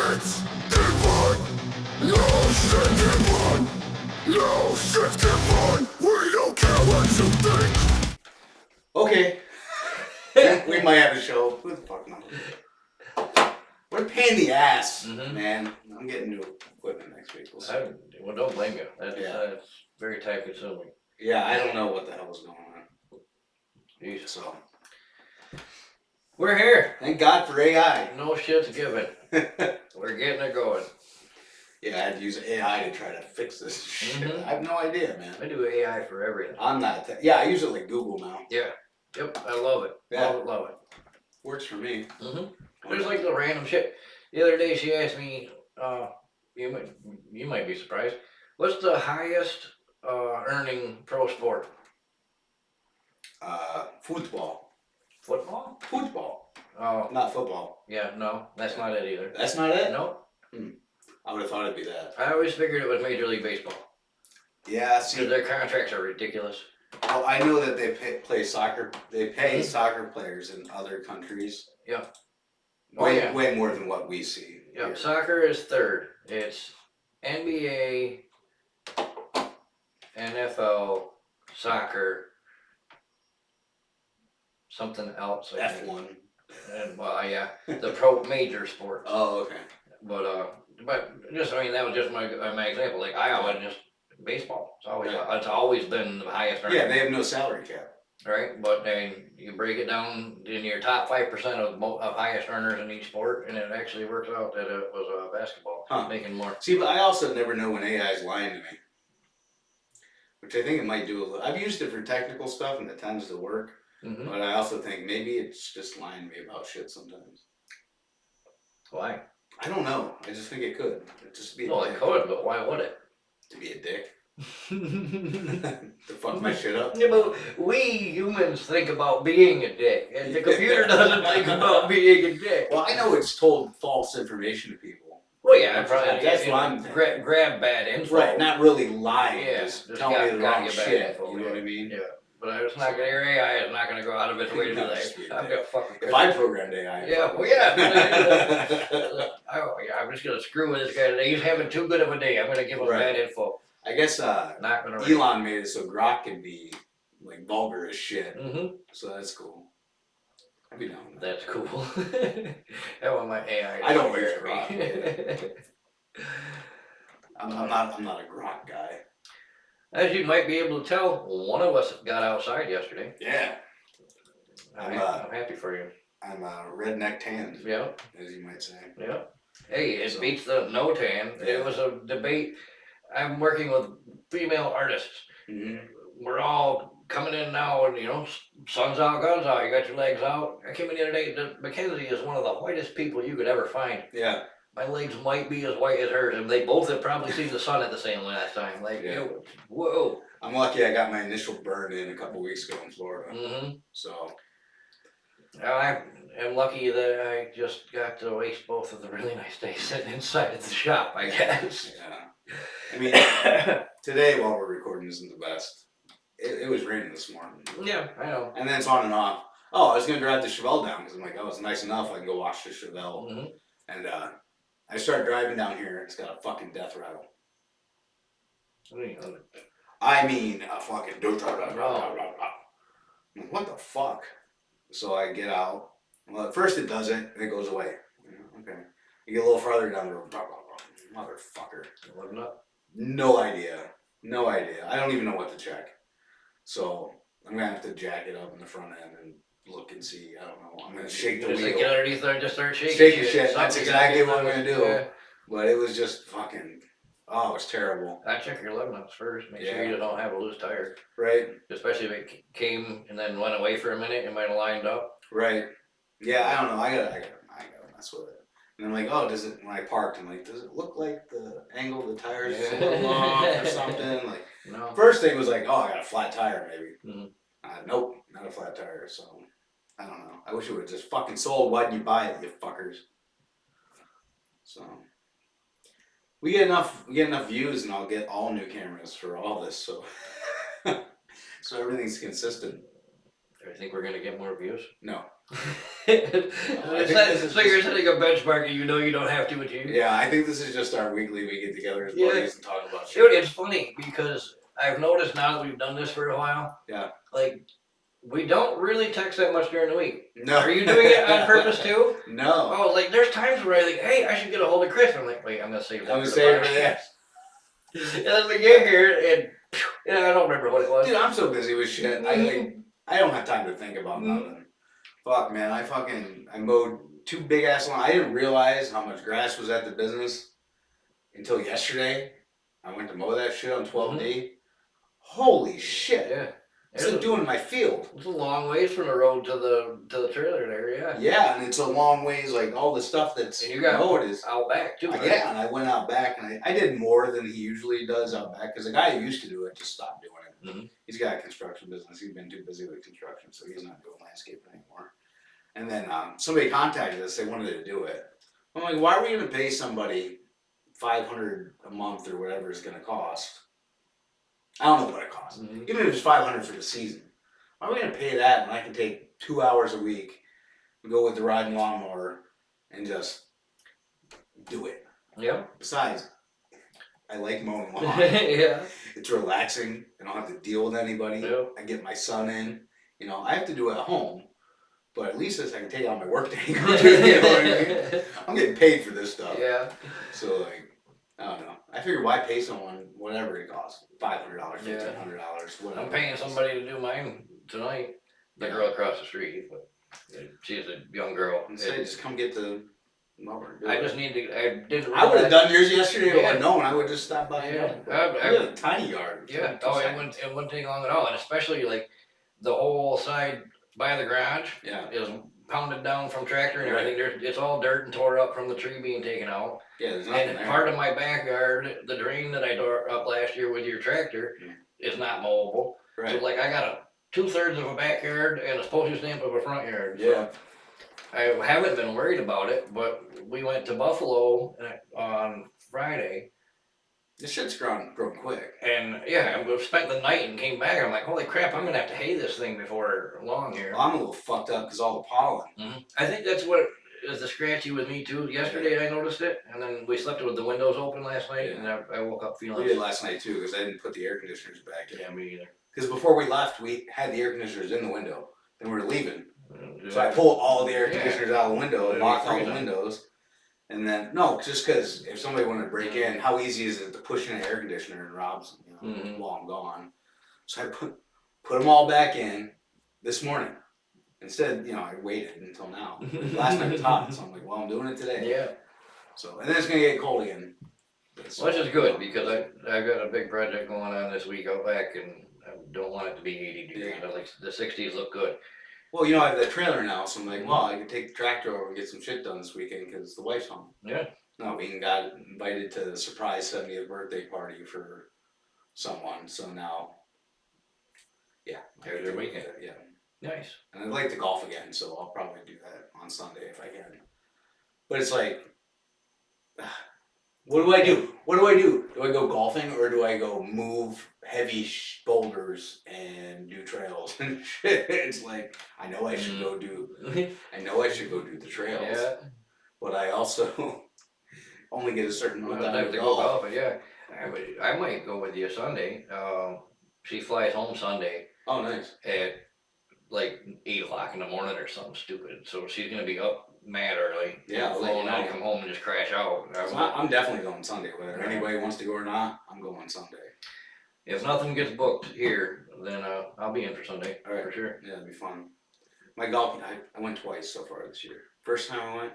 shit's divine. No shit divine. No shit's divine. We don't care what you think. Okay. We might have a show. Who the fuck knows? What a pain in the ass, man. I'm getting new equipment next week. We'll see. Well, don't blame you. That's Yeah. very time consuming. Yeah, I don't know what the hell was going on. Jeez. So, We're here. thank God for AI. No shit's given. We're getting it going. Yeah, I had to use AI to try to fix this shit. I have no idea, man. I do AI for everything. I'm not. Yeah, I use it like Google now. Yeah. Yep. I love it. Yeah. Love it. Works for me. There's like the random shit. The other day she asked me, you might be surprised, what's the highest earning pro sport? Football. Football? Football. Oh. Not football. Yeah, no, that's not it either. That's not it? No. I would have thought it'd be that. I always figured it was Major League Baseball. Yeah, see. Because their contracts are ridiculous. Well, I know that they play soccer. They pay soccer players in other countries. Yeah. Way more than what we see. Yeah, here. soccer is third. It's NBA, NFL, soccer, something else. F1. And yeah, the pro major sports. Oh, okay. But just that was just my example. Like I always just baseball. It's always been the highest earning. Yeah, they have no salary cap. Right, but then you break it down in your top 5% of highest earners in each sport, and it actually works out that it was basketball making more. See, but I also never know when AI is lying to me, which I think it might do a little. I've used it for technical stuff, and it tends to work. But I also think maybe it's just lying to me about shit sometimes. Why? I don't know. I just think it could. It just be. Well, it could, but why would it? To be a dick. To fuck my shit up. Yeah, but we humans think about being a dick, and the computer doesn't think about being a dick. Well, I know it's told false information to people. Well, yeah, probably. That's what I'm thinking. Grab bad info. Right, not really lying. Yeah, just tell me the wrong shit. Info, you know what I mean? Yeah. But it's not gonna. Your AI is not gonna go out of its way to do that. I've got fucking. If I programmed AI. Yeah, well, yeah. I'm just gonna screw with this guy today. He's having too good of a day. I'm gonna give him bad info. I guess not gonna Elon made it so Grok can be like vulgar as shit. So that's cool. I'd be down with that. That's cool. I want my AI. I don't use Grok. I'm not a Grok guy. As you might be able to tell, one of us got outside yesterday. Yeah. I'm happy for you. I'm redneck tanned. Yeah. As you might say. Yeah. Hey, it beats the no tan. Yeah. It was a debate. I'm working with female artists. We're all coming in now, and sun's out, guns out. You got your legs out. I came in the other day. Mackenzie is one of the whitest people you could ever find. Yeah. My legs might be as white as hers, and they both have probably seen the sun at the same last time. Whoa. I'm lucky I got my initial burn in a couple weeks ago in Florida. So. I am lucky that I just got to waste both of the really nice days sitting inside at the shop, I guess. Yeah. I mean, today while we're recording isn't the best. It was raining this morning. Yeah, I know. And then it's on and off. Oh, I was going to drive the Chevelle down because I'm like, oh, it's nice enough. I can go wash the Chevelle. And I started driving down here. It's got a fucking death rattle. I mean, a fucking what the fuck? So I get out. Well, at first it does it, and it goes away. Okay. You get a little farther down the road. Motherfucker. No idea. I don't even know what to check. So I'm going to have to jack it up in the front end and look and see. I don't know. I'm going to shake the wheel. Get underneath there and just start shaking. Shake the shit. That's exactly what I'm going to do. Yeah. But it was just fucking, it was terrible. I check your lug nuts first. Make sure you don't have a loose tire. Right. Especially if it came and then went away for a minute, it might have lined up. Right. Yeah, I don't know. I gotta mess with it. And I'm like, when I parked, I'm like, does it look like the angle of the tires is a little off or something? Like, no. First thing was like, I got a flat tire maybe. Nope, not a flat tire. So, I don't know. I wish it would have just fucking sold. Why didn't you buy it, you fuckers? So, we get enough views, and I'll get all new cameras for all this. So, so everything's consistent. I think we're gonna get more views. No. So you're setting a benchmark and you know you don't have to achieve. Yeah, I think this is just our weekly. We get together as Yeah. buddies and talk about Dude, shit. it's funny because I've noticed now that we've done this for a while. Yeah. Like, we don't really text that much during the week. No. Are you doing it on purpose too? No. Oh, like there's times where I think, hey, I should get a hold of Chris. I'm like, wait, I'm gonna save that. I'm gonna for the save it for podcast. And then we get here and I don't remember what it was. Dude, I'm so busy with shit. I don't have time to think about nothing. Fuck, man. I mowed 2 big ass lawns. I didn't realize how much grass was at the business until yesterday. I went to mow that shit on 12D. Holy shit. Yeah. It's like doing my field. It's a long ways from the road to the trailer there, yeah. Yeah, and it's a long ways, like all the stuff that's And you got mowed is out back too, right? Yeah, and I went out back and I did more than he usually does out back because the guy who used to do it just stopped doing it. Mhm. He's got a construction business. He's been too busy with construction, so he's not doing landscaping anymore. And then somebody contacted us. They wanted to do it. I'm like, why are we going to pay somebody $500 a month or whatever it's going to cost? I don't know what it costs. Mhm. Even if it's $500 for the season, why are we going to pay that when I can take 2 hours a week and go with the riding lawnmower and just do it? Yeah. Besides, I like mowing lawn. Yeah. It's relaxing. I don't have to deal with anybody. Yeah. I get my son in. You know, I have to do it at home, but at least I can take out my work day and go do it. You know what I mean? I'm getting paid for this stuff. Yeah. So, like, I don't know. I figure why pay someone whatever it costs? $500, $1,500, whatever. I'm paying somebody to do mine tonight. The girl across the street, but she's a young girl. And say, just come get the mower. I just need to. I didn't. I would have done yours yesterday if I Yeah. had known. I would just stop by. Yeah. You have a tiny yard. Yeah. Oh, it wouldn't take long at all, and especially like the whole side by the garage Yeah. is pounded down from tractor and Right. everything. It's all dirt and tore up from the tree being taken out. Yeah, there's nothing And there. part of my backyard, the drain that I tore up last year with your tractor, is not mowable. Right. So like I got 2/3 of a backyard and a postage stamp of a front yard. Yeah. So I haven't been worried about it, but we went to Buffalo on Friday, This shit's grown quick. and yeah, we spent the night and came back. I'm like, holy crap, I'm gonna have to hay this thing before long here. Well, I'm a little fucked up because all the pollen. I think that's what is the scratchy with me too. Yesterday I noticed it, and then we slept with the windows open last night, and I woke up We feeling. did last night too because I didn't put the air conditioners back in. Yeah, me either. Because before we left, we had the air conditioners in the window. Then we were leaving. Yeah. So I pulled all the air Yeah. conditioners out of the window and Yeah, locked all the freezing. windows. And then, no, just because if somebody wanted to break in, how easy is it to push in an air conditioner and robs Mhm. while I'm gone? So I put them all back in this morning. Instead, I waited until now. Last night was hot, so I'm like, well, I'm doing it today. Yeah. So, and then it's going to get cold again. Which is good because I've got a big project going on this week out back, and I don't want it to be 80 degrees. Yeah. I like the 60s look good. Well, I have the trailer now, so I'm like, well, I could take the tractor over and get some shit done this weekend because the wife's home. Yeah. No, we even got invited to the surprise 70th birthday party for someone, so now, yeah. There's your weekend. Yeah. Nice. And I'd like to golf again, so I'll probably do that on Sunday if I can. But it's like, what do I do? What do I do? Do I go golfing or do I go move heavy boulders and do trails and shit? It's like, I know I should go do the trails, Yeah. but I also only get a certain amount I'd of have time to to go golf. golfing. Yeah. I might go with you Sunday. She flies home Sunday Oh, nice. at like 8 o'clock in the morning or something stupid. So she's gonna be up mad early. Yeah, I'll let you and I know. come home and just crash out. So I'm definitely going Sunday. Whether anybody wants to go or not, I'm going Sunday. If nothing gets booked here, then I'll be in for Sunday. All right. For sure. Yeah, it'd be fun. My golfing, I went twice so far this year. First time I went,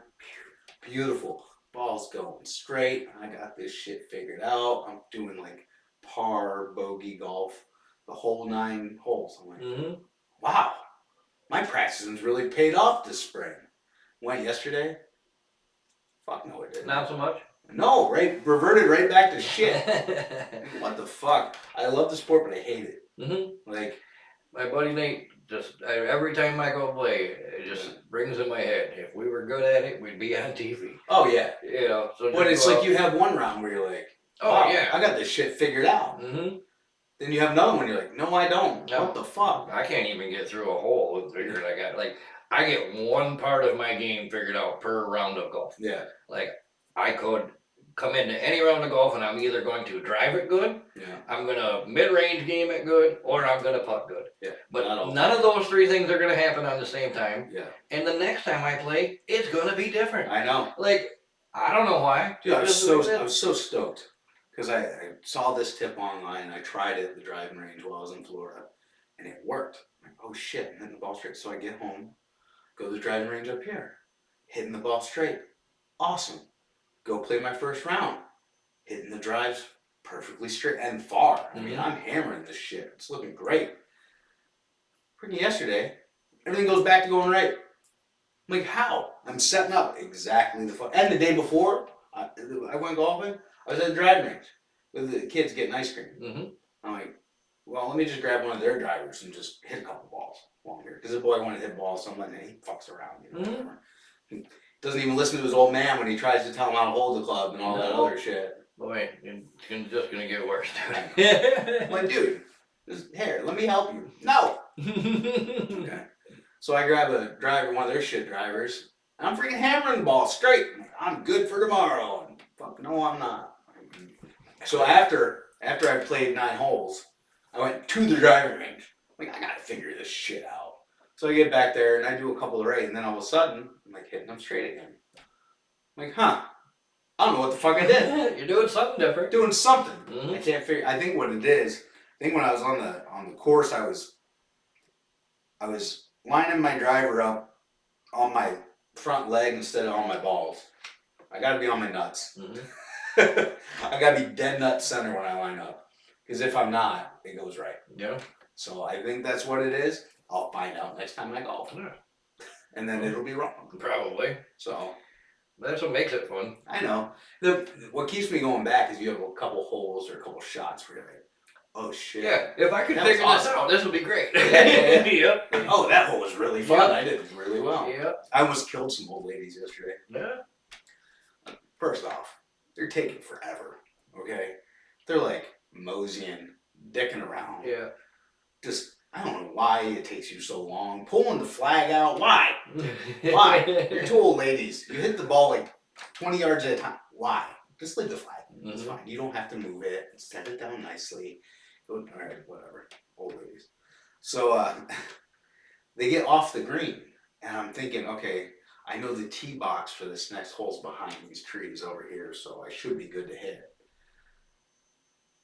beautiful. Ball's going straight. I got this shit figured out. I'm doing like par, bogey golf, the whole 9 holes. I'm like, Mm-hmm. wow, my practicing's really paid off this spring. Went yesterday. Fuck no, it didn't. Not so much. No, reverted right back to shit. What the fuck? I love the sport, but I hate it. Mm-hmm. Like, My buddy Nate, every time I go play, it just rings in my head. If we were good at it, we'd be on TV. oh yeah. So But just it's go like out- you have one round where you're like, Oh wow, yeah. I got this shit figured out. Mm-hmm. Then you have another one, you're like, no, I don't. No. What the fuck? I can't even get through a hole with the figure I got. Like I get one part of my game figured out per round of golf. Yeah. Like I could come into any round of golf and I'm either going to drive it good, Yeah. I'm gonna mid-range game it good, or I'm gonna putt good. Yeah. But none of those three things are gonna happen on the same time. Yeah. And the next time I play, it's gonna be different. I know. Like I don't know why. Dude, I was so stoked because I saw this tip online. I tried it at the driving range while I was in Florida, and it worked. I'm like, oh shit, I'm hitting the ball straight. So I get home, go to the driving range up here, hitting the ball straight. Awesome. Go play my first round, hitting the drives perfectly straight and far. I mean, I'm hammering this shit. It's looking great. Freaking yesterday, everything goes back to going right. I'm like, how? I'm setting up exactly the fuck. And the day before, I went golfing. I was at the driving range with the kids getting ice cream. Mm-hmm. I'm like, well, let me just grab one of their drivers and just hit a couple balls while I'm here. Because the boy wanted to hit balls, so I'm letting he fucks around. You know, whatever. He doesn't even listen to his old man when he tries to tell him how to hold the club and all that other shit. Boy, it's just gonna get worse. I'm like, dude, here, let me help you. No. Okay. So I grab a driver, one of their shit drivers, and I'm freaking hammering the ball straight. I'm good for tomorrow. And fuck no, I'm not. So after I played 9 holes, I went to the driving range. I'm like, I gotta figure this shit out. So I get back there and I do a couple of right, and then all of a sudden, I'm like hitting them straight again. I'm like, huh. I don't know what the fuck I did. You're doing something different. Doing something. Mm-hmm. I can't figure. I think what it is. I think when I was on the course, I was lining my driver up on my front leg instead of on my balls. I got to be on my nuts. Mm-hmm. I got to be dead nut center when I line up, because if I'm not, it goes right. Yeah. So I think that's what it is. I'll find out next time I golf, and then it'll be wrong. Probably. So. That's what makes it fun. I know. What keeps me going back is you have a couple holes or a couple shots where you're like, oh shit. Yeah, if I could figure this out, this would be great. Yeah. Yep. Oh, that hole was really fun. Yep. I did really well. Yep. I almost killed some old ladies yesterday. Yeah. First off, they're taking forever. Okay? They're like moseying, dicking around. Yeah. Just, I don't know why it takes you so long. Pulling the flag out. Why? Why? You're 2 old ladies. You hit the ball like 20 yards at a time. Why? Just leave the flag. It's fine. You don't have to move it. Set it down nicely. All right, whatever. Old ladies. So they get off the green, and I'm thinking, okay, I know the tee box for this next hole's behind these trees over here, so I should be good to hit.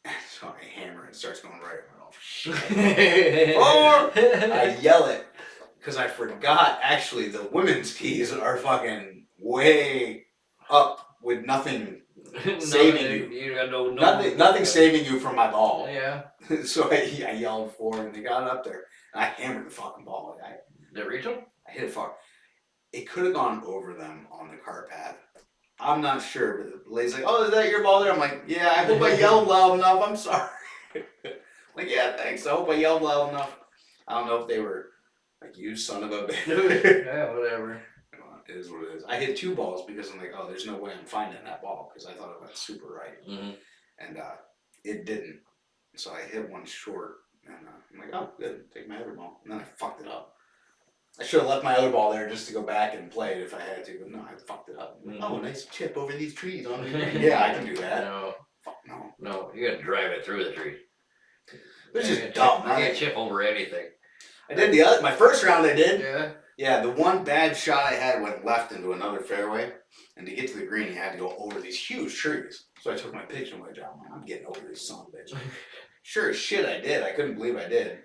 And so I hammer it. It starts going right. Or I yell it because I forgot. Actually, the women's tees are fucking way up with nothing saving you. You got nothing saving you from my ball. Yeah. So I yelled for them, and they got up there, and I hammered the fucking ball. Did it reach them? I hit it far. It could have gone over them on the cart path. I'm not sure, but the lady's like, "Oh, is that your ball there?" I'm like, "Yeah, I hope I yelled loud enough. I'm sorry." Like, yeah, thanks. I hope I yelled loud enough. I don't know if they were like, "You son of a bitch." Yeah, whatever. It is what it is. I hit 2 balls because I'm like, oh, there's no way I'm finding that ball, because I thought it went super right. Mm-hmm. And it didn't. So I hit one short, and I'm like, oh, good, take my other ball. And then I fucked it up. I should have left my other ball there just to go back and play it if I had to, but no, I fucked it up. Like, oh, nice chip over these trees on the green. Yeah, I can do that. No. Fuck no. No, you gotta drive it through the tree. It's just dumb. You can't chip over anything. I did my first round I did. Yeah. Yeah, the one bad shot I had went left into another fairway, and to get to the green, you had to go over these huge trees. So I took my pitching wedge out. I'm getting over this son of a bitch. Sure as shit I did. I couldn't believe I did.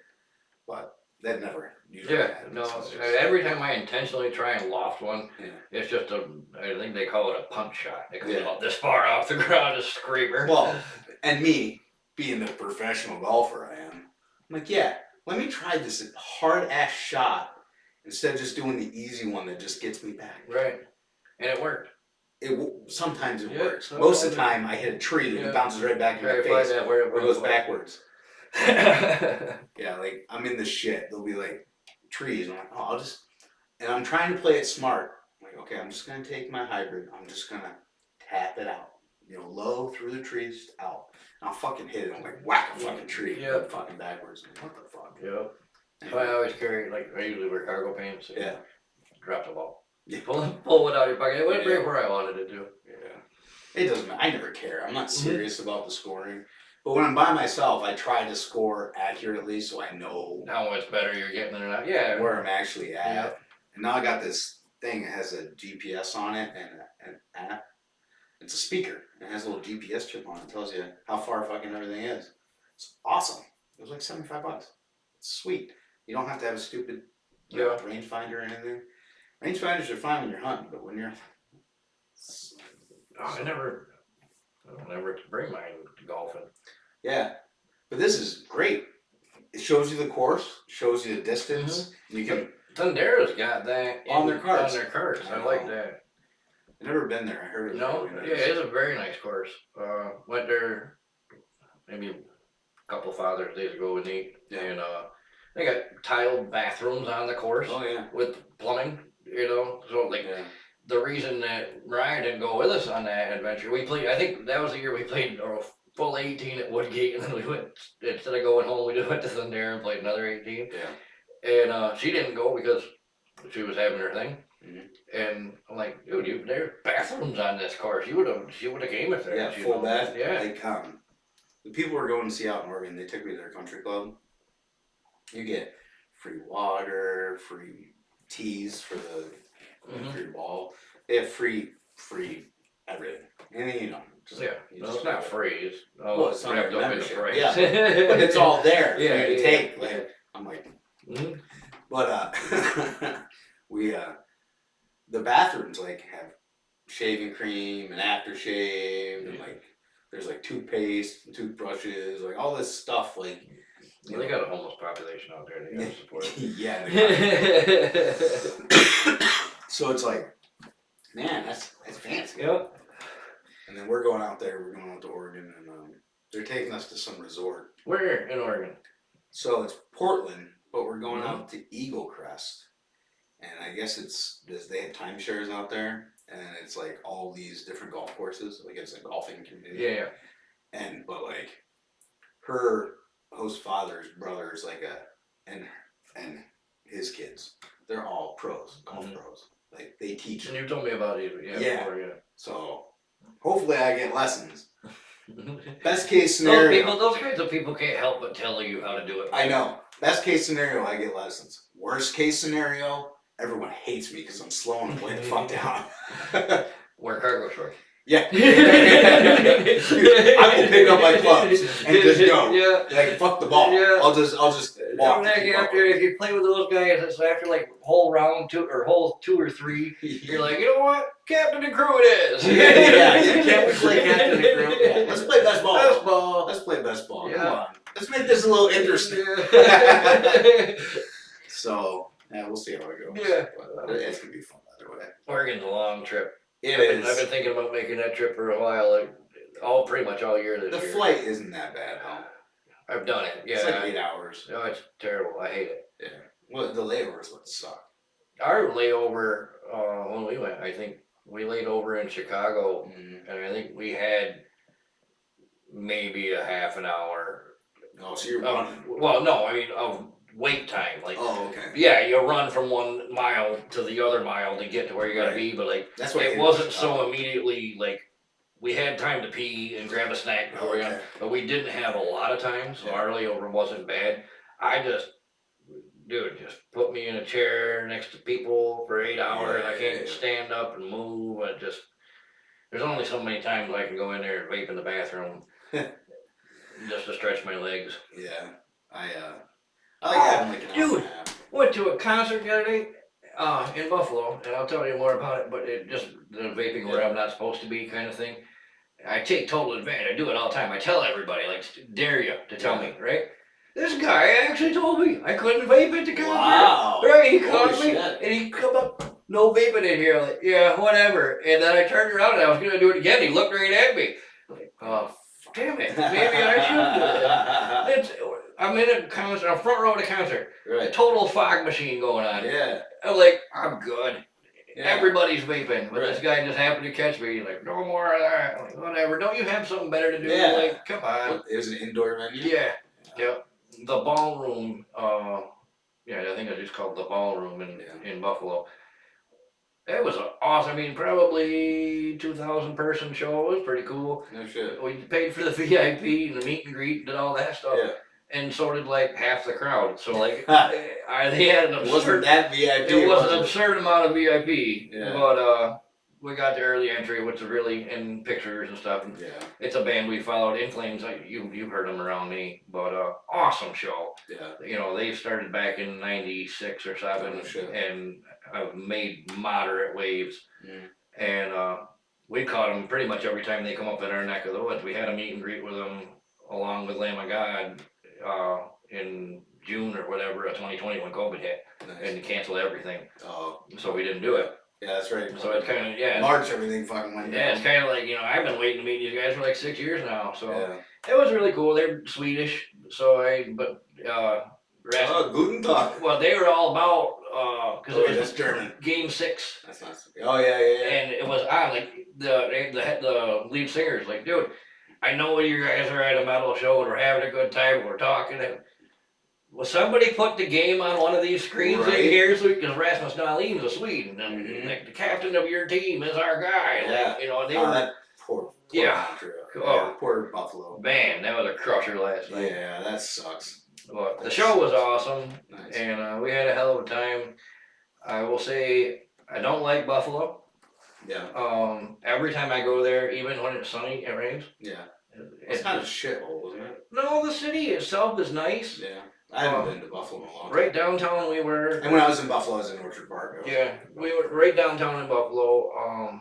But that never usually happens. No. Every time I intentionally try and loft one, Yeah. it's just I think they call it a punch shot. It comes up this far off the ground, a screamer. Well, and me, being the professional golfer I am, I'm like, yeah, let me try this hard-ass shot instead of just doing the easy one that just gets me back. Right. And it worked. Sometimes it Yeah, works. so Most of the time, I hit a tree and it bounces right back in my face, or it goes backwards. Yeah, like, I'm in the shit. There'll be, like, trees. I'm like, oh, and I'm trying to play it smart. I'm like, okay, I'm just going to take my hybrid. I'm just going to tap it out. You know, low through the trees, out. And I'll fucking hit it. I'm like, whack a fucking tree. Yeah. Fucking backwards. Like, what the fuck? Yep. So I always carry, like, I usually wear cargo pants. Yeah. drop the ball. Yeah. Pull it out of your pocket. It went Yeah. right where I wanted it to. Yeah. It doesn't matter. I never care. I'm not serious about the scoring. But when I'm by myself, I try to score accurately so I know How much better you're getting or not. Yeah. where I'm actually at. Yeah. And now I got this thing that has a GPS on it and an app. It's a speaker. It has a little GPS chip on it. It tells you how far fucking everything is. It's awesome. It was like $75. It's sweet. You don't have to have a stupid rangefinder or anything. Rangefinders are fine when you're hunting, but when you're I don't ever bring mine golfing. Yeah, but this is great. It shows you the course, shows you the distance. And you can. Thundera's got that On their carts. On their carts. I like that. I've never been there. I heard it was No, really nice. yeah, it's a very nice course. Went there maybe a couple Father's Days ago with Nate, and they got tiled bathrooms on the course. Oh yeah. With plumbing, so like. Yeah. The reason that Ryan didn't go with us on that adventure, we played. I think that was the year we played a full 18 at Woodgate, and then we went instead of going home, we just went to Thundera and played another 18. Yeah. And she didn't go because she was having her thing. Mhm. And I'm like, dude, there's bathrooms on this course. She would have came if there. Yeah, full bath. Yeah. Like the people we're going to see out in Oregon, they took me to their country club. You get free water, free teas for the free ball. They have free everything. Anything just it's not free. It's it's not wrapped a up in the membership. price. Yeah, but it's all there for you to Yeah. take. Like I'm like, Mhm. but we the bathrooms like have shaving cream and aftershave and like there's like toothpaste and toothbrushes, like all this stuff like. They got a homeless population out there. They got to support. Yeah. So it's like, man, that's fancy. Yep. And then we're going out there. We're going out to Oregon, and they're taking us to some resort. Where in Oregon? So it's Portland, but we're going out to Eagle Crest, and I guess they have timeshares out there, and it's like all these different golf courses. Like it's a golfing community. Yeah. But like her host father's brother is like and his kids, they're all pros, golf pros. Like they teach. And you told me about it. Yeah. Before, So hopefully I get lessons. Best case scenario. Those kinds of people can't help but tell you how to do it. I know. Best case scenario, I get lessons. Worst case scenario, everyone hates me because I'm slowing way the fuck down. Wear cargo shorts. Yeah. I will pick up my clubs and just go. Yeah. Like fuck the ball. Yeah. I'll just walk. If you play with those guys, it's after like hole 2 or 3, you're like, you know what, captain and crew it is. Yeah. Can't we play captain and crew? Yeah. Let's play best ball. Let's play best ball. Yeah. Come on. Let's make this a little interesting. Yeah. So we'll see how it goes. Yeah. But it's gonna be fun either way. Oregon's a long trip. It I've is. been thinking about making that trip for a while, like pretty much all year this The year. flight isn't that bad though. I've done it. Yeah. It's like 8 hours. No, it's terrible. I hate it. Yeah. Well, the layovers would suck. Our layover when we went, I think we laid over in Chicago, and I think we had maybe a half an hour. Oh, so you're running. Well, no, I mean of wait time. Like, Oh, okay. yeah, you run from 1 mile to the other mile to get to where you gotta be, but like That's what it wasn't so immediately like. We had time to pee and grab a snack before we got, but we didn't have a lot of time, so our layover wasn't bad. Just put me in a chair next to people for 8 hours. I can't stand up and move. There's only so many times I can go in there and vape in the bathroom just to stretch my legs. Yeah, I like having like an hour dude. and a half. Went to a concert the other day in Buffalo, and I'll tell you more about it, but it just the vaping where I'm not supposed to be kind of thing. I take total advantage. I do it all the time. I tell everybody, like, dare you to tell me, right? This guy actually told me I couldn't vape at the concert. Wow. Right, he called me, shit. and he come up, no vaping in here. I'm like, yeah, whatever. And then I turned around and I was going to do it again. He looked right at me. I'm like, oh, damn it. Maybe I should do it. I'm in a concert, I'm front row of the concert. Right. Total fog machine going on. Yeah. I'm like, I'm good. Yeah. Everybody's vaping, but this Right. guy just happened to catch me. He's like, no more of that. I'm like, whatever. Don't you have something better to do? Yeah. Like, come on. It was an indoor venue. Yeah. Yep. The ballroom. I think it's just called the ballroom in Buffalo. It was awesome. I mean, probably 2,000 person show. It was pretty cool. No shit. We paid for the VIP and the meet and greet and all that stuff. Yeah. And so did like half the crowd. So like, they had an It wasn't absurd. that VIP. It was was an it? absurd amount of VIP. Yeah. But we got the early entry, which is really in pictures and stuff. Yeah. It's a band we followed, In Flames. You've heard them around me, but awesome show. Yeah. You know, they started back in '96 or '7, Oh, shit. and made moderate waves. Mm. And we caught them pretty much every time they come up in our neck of the woods. We had a meet and greet with them along with Lamb of God in June or whatever of 2020 when COVID hit Nice. and canceled everything. Oh. So we didn't do it. Yeah, that's right. So it's kind of, yeah. March, everything fucking went down. Yeah, it's kind of like, I've been waiting to meet these guys for like 6 years now. So Yeah. it was really cool. They're Swedish. Guten Tag. Well, they were all about, because it was that's German. Game 6. That's not. Oh yeah. And it was on, like, the lead singer's like, dude, I know you guys are at a metal show and we're having a good time and we're talking. And will somebody put the game on one of these screens in Right. here? Because Rasmus Dahlin's a Swede, and Mhm. like, the captain of your team is our guy. Yeah. Like, they Oh, were, that poor Yeah. Montreal. Oh. Yeah, poor Buffalo. man, that was a crusher last night. Yeah, that sucks. But the show was awesome, Nice. and we had a hell of a time. I will say, I don't like Buffalo. Yeah. Every time I go there, even when it's sunny, it rains. Yeah. It's kind of a shithole, wasn't it? No, the city itself is nice. Yeah. I haven't been to Buffalo in a long time. Right downtown we were. And when I was in Buffalo, I was in Orchard Park. Yeah, we were right downtown in Buffalo.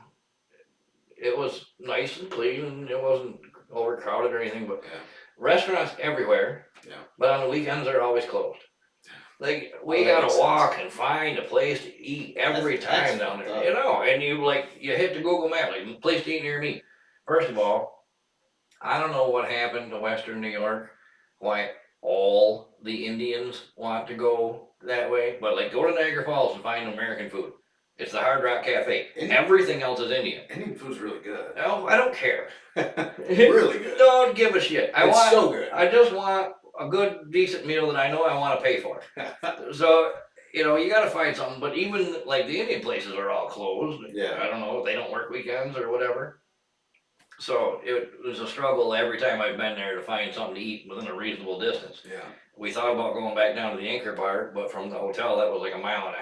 It was nice and clean, and it wasn't overcrowded or anything. But Yeah. restaurants everywhere. Yeah. But on the weekends they're always closed. Like we Oh, that gotta makes walk and find a place to eat every That's time down fucked there. up. And you hit the Google map, like place to eat near me. First of all, I don't know what happened to Western New York, why all the Indians want to go that way, but like go to Niagara Falls and find American food. It's the Hard Rock Cafe. Indian- Everything else is Indian. Indian food's really good. No, I don't care. Really good. Don't give a shit. It's so good. I just want a good, decent meal that I know I want to pay for. So, you got to find something. But even like the Indian places are all closed. Yeah. I don't know. They don't work weekends or whatever. So it was a struggle every time I've been there to find something to eat within a reasonable distance. Yeah. We thought about going back down to the Anchor Bar, but from the hotel that was like 1.5 miles.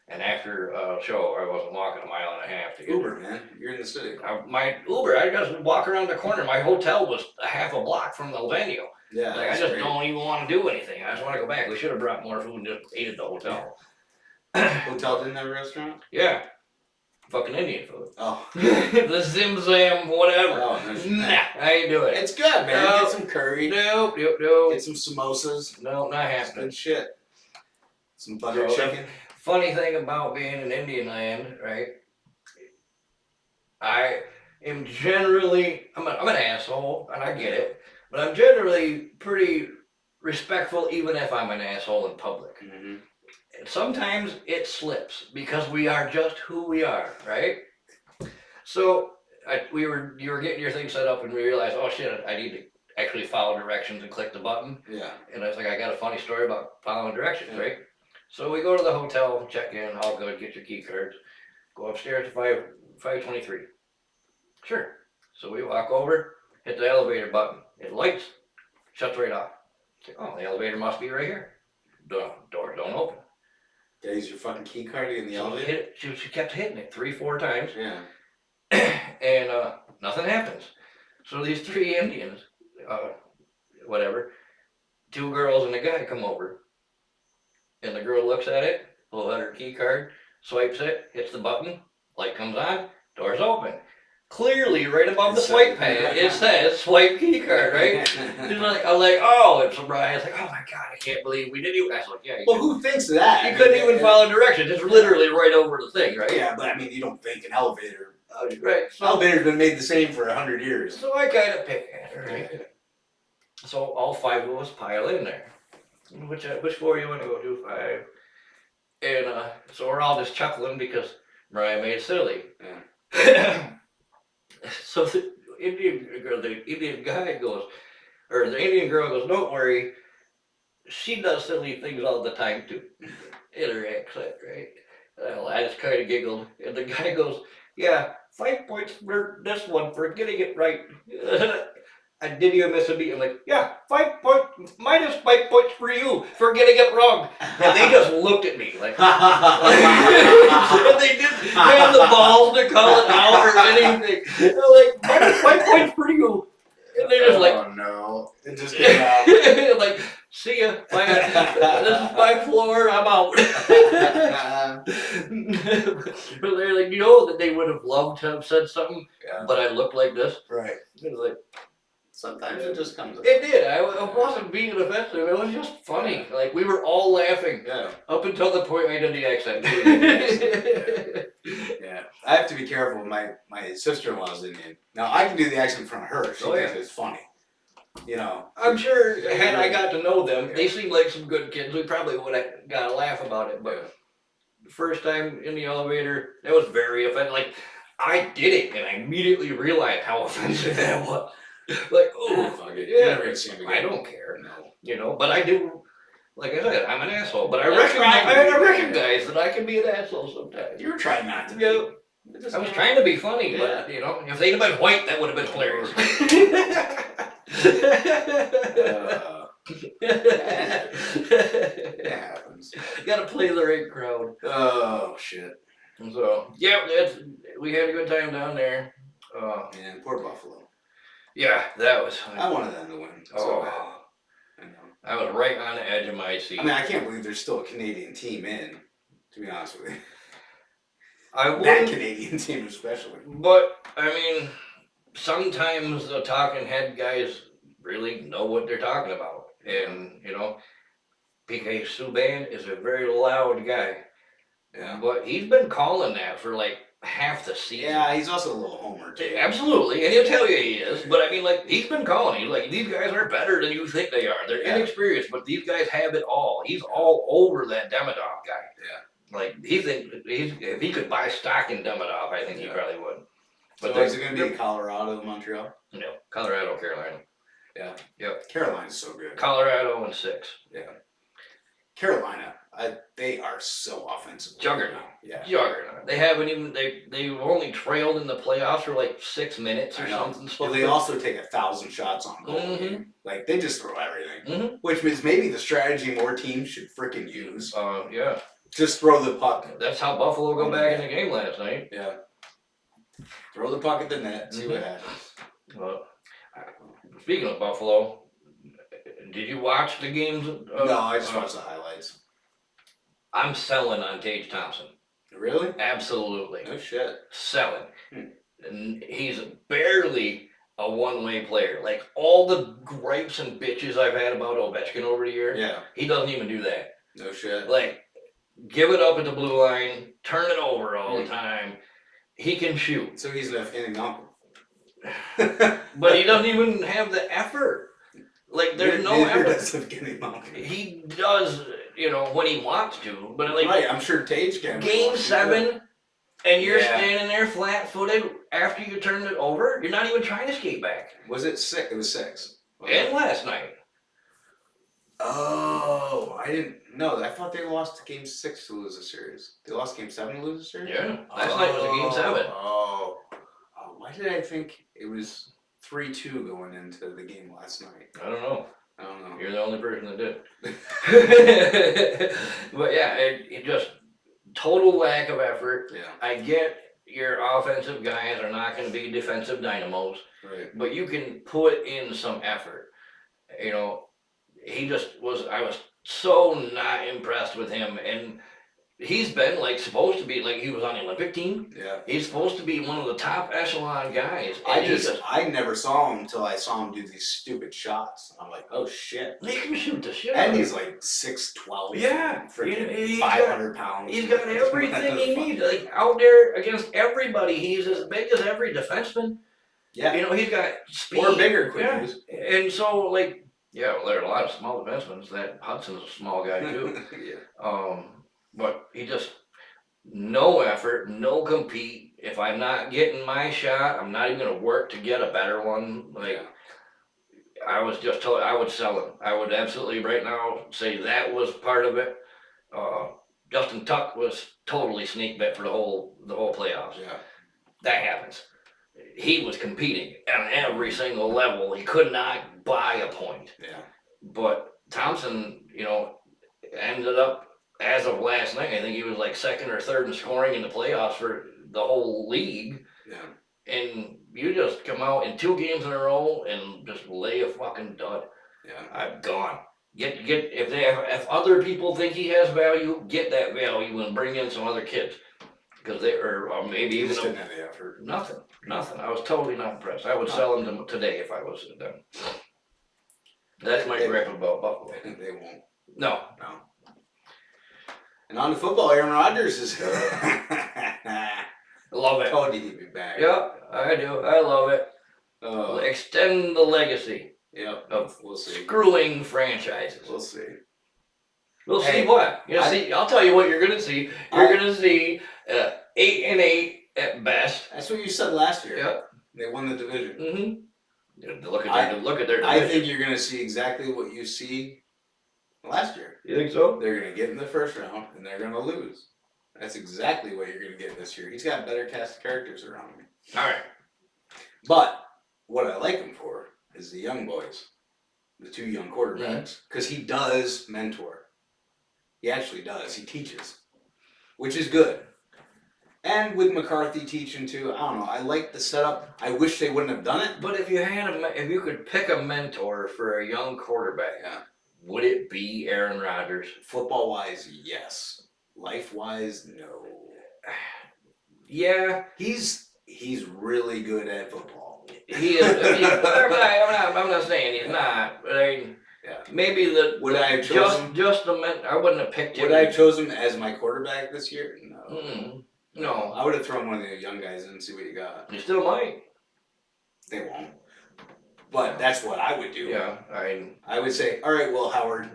And after a show, I wasn't walking 1.5 miles to get Uber, man. You're in the city. my Uber, I just walk around the corner. My hotel was a half a block from the venue. Yeah. Like, I that's just great. don't even want to do anything. I just want to go back. We should have brought more food and just ate at the hotel. Hotel didn't have a restaurant? Yeah. Fucking Indian food. Oh. The Zim Zam, whatever. Oh, no shit. Nah, I ain't doing it. It's good, man. No. Get some curry. Nope. Get some samosas. No, not It's happening. good shit. Some butter So, chicken. Funny thing about being in Indian land, right? I am generally, I'm an asshole, and I get it, but I'm generally pretty respectful even if I'm an asshole in public. Mm-hmm. And sometimes it slips because we are just who we are, right? So you were getting your thing set up and we realized, oh shit, I need to actually follow directions and click the button. Yeah. And I was like, I got a funny story about following directions, Yeah. right? So we go to the hotel, check in, all good, get your key cards, go upstairs to 523. Sure. So we walk over, hit the elevator button. It lights, shuts right off. It's like, oh, the elevator must be right here. The doors don't open. Yeah, use your fucking key card to get in the So elevator. hit it, she kept hitting it 3-4 times, Yeah. and nothing happens. So these 3 Indians, whatever, 2 girls and a guy come over. And the girl looks at it, pulls out her key card, swipes it, hits the button, light comes on, doors open. Clearly, right above the swipe pad, it says swipe key card, right? She's like, I'm like, oh, it's surprised. Like, oh my god, I can't believe we didn't even. I was like, yeah, you, Well, who thinks of that? you couldn't even follow directions. It's literally right over the thing, right? Yeah, but I mean, you don't think an elevator. Right. So, Elevator's been made the same for 100 years. so I kind of pick at her, right? So all 5 of us pile in there. Which floor you want to go to? 5. And so we're all just chuckling because Mariah made it silly. Yeah. So the Indian guy goes, or the Indian girl goes, don't worry, she does silly things all the time too. In her accent, right? Well, I just kind of giggled, and the guy goes, "Yeah, 5 points for this one for getting it right." I didn't even miss a beat. I'm like, "Yeah, 5 points minus 5 points for you for getting it wrong." And they just looked at me like, and they didn't have the balls to call it out or anything. They're like, "Minus 5 points for you," and they're just like, oh no, it just came out. like, "See ya. This is my floor. I'm out." But they're like, that they would have loved to have said something, Yeah, but I looked like this. right. It was like, Sometimes it just comes out. it did. I wasn't being offensive. It was just funny. Like, we were all laughing Yeah. up until the point I did the accent. Yeah, I have to be careful. My sister-in-law's Indian. Now I can do the accent in front of her. She Oh, yeah. thinks it's funny. You know. I'm sure had I got to know them, they seemed like some good kids. We probably would have got a laugh about it. But the first time in the elevator, that was very offensive. Like, I did it, and I immediately realized how offensive that was. Like, oh, fuck it. yeah, Never gonna see him again. I don't care. No. But I do. Like I said, I'm an asshole. But I That's recognize, right. I recognize that I can be an asshole sometimes. You were trying not to be. Yeah. I was trying to be funny, but if they'd have been white, that would have been hilarious. It happens. Gotta play the right crowd. Oh shit. So we had a good time down there. Man, poor Buffalo. Yeah, that was fun. I wanted them to win. So bad. I know. I was right on the edge of my seat. I mean, I can't believe there's still a Canadian team in. To be honest with you, I that wouldn't, Canadian team especially. but I mean, sometimes the talking head guys really know what they're talking about, and PK Subban is a very loud guy. Yeah. But he's been calling that for like half the season. Yeah, he's also a little homer too. Absolutely, and he'll tell you he is. But I mean, like, he's been calling. He's like, these guys are better than you think they are. They're Yeah. inexperienced, but these guys have it all. He's all over that Demidov guy. Yeah. Like, if he could buy stock in Demidov, I think he probably would. But But is it going to be Colorado, Montreal? No, Colorado, Carolina. Yeah. Yep. Carolina's so good. Colorado and 6. Yeah. Carolina, they are so offensive. Juggernaut. Yeah. Juggernaut. They haven't even they've only trailed in the playoffs for like 6 minutes or I know. something. Well, they also take 1,000 shots on goal. Mhm. Like, they just throw everything. Mhm. Which means maybe the strategy more teams should freaking use. Yeah. Just throw the puck. That's how Buffalo go back in the game last night. Yeah. Throw the puck at the net, see what happens. Well, speaking of Buffalo, did you watch the games? No, I just watched the highlights. I'm selling on Tage Thompson. Really? Absolutely. No shit. Selling. And he's barely a one-way player. Like, all the gripes and bitches I've had about Ovechkin over the years, Yeah. he doesn't even do that. No shit. Like, give it up at the blue line, turn it over all the time. He can shoot. So he's an inning uncle. But he doesn't even have the effort. Like, there's no effort. He does, when he wants to. But like, right, I'm sure Tage can. Game 7, and you're Yeah. standing there flat-footed after you turned it over. You're not even trying to skate back. Was it 6? It was 6. And last night. Oh, I didn't know. I thought they lost Game 6 to lose the series. They lost Game 7 to lose the series? Yeah. Last night was a Game 7. Oh. Why did I think it was 3-2 going into the game last night? I don't know. I don't know. You're the only person that did. But yeah, it just total lack of effort. Yeah. I get your offensive guys are not going to be defensive dynamos, Right. but you can put in some effort. I was so not impressed with him, and he's been supposed to be he was on the Olympic team. Yeah. He's supposed to be one of the top echelon guys. I never saw him until I saw him do these stupid shots. I'm like, oh shit. He can shoot the shit. And he's like 6'12". Yeah. Freaking 500 pounds. He's got everything he needs. Like, out there against everybody, he's as big as every defenseman. Yeah. He's got speed. Or bigger Yeah. quickly. And so, there are a lot of small defensemen. That Hudson's a small guy too. Yeah. But he just no effort, no compete. If I'm not getting my shot, I'm not even gonna work to get a better one. I was just told I would sell him. I would absolutely right now say that was part of it. Justin Tuck was totally sneak bet for the whole playoffs. Yeah. That happens. He was competing on every single level. He could not buy a point. Yeah. But Thompson, ended up, as of last night, I think he was like second or third in scoring in the playoffs for the whole league. Yeah. And you just come out in 2 games in a row and just lay a fucking dud. Yeah. I'm gone. If other people think he has value, get that value and bring in some other kids. Because or maybe He even just didn't have the effort. nothing. I was totally not impressed. I would sell him today if I was them. That's my gripe about Buffalo. They won't. No. And on to football, Aaron Rodgers is Love it. Tony to be back. Yeah, I do. I love it. Extend the legacy Yep. of We'll see. screwing franchises. We'll see. We'll see what. I'll tell you what you're gonna see. You're gonna see 8-8 at best. That's what you said last year. Yep. They won the division. Mm-hmm. Look at their division. I think you're gonna see exactly what you see last year. You think so? They're gonna get in the first round and they're gonna lose. That's exactly what you're gonna get this year. He's got better cast of characters around him. All right. But what I like him for is the young boys, the 2 young quarterbacks, because he does mentor. He actually does. He teaches, which is good. And with McCarthy teaching too, I don't know. I like the setup. I wish they wouldn't have done it. But if you could pick a mentor for a young quarterback, Yeah. would it be Aaron Rodgers? Football wise, yes. Life wise, no. Yeah, He's really good at football. he is. I'm not saying he's not. But maybe Would I have chosen? I wouldn't have picked him. Would I have chosen him as my quarterback this year? No. No. I would have thrown one of the young guys in and see what you got. You still might. They won't. But that's what I would do. Yeah, I would say, all right, Will Howard,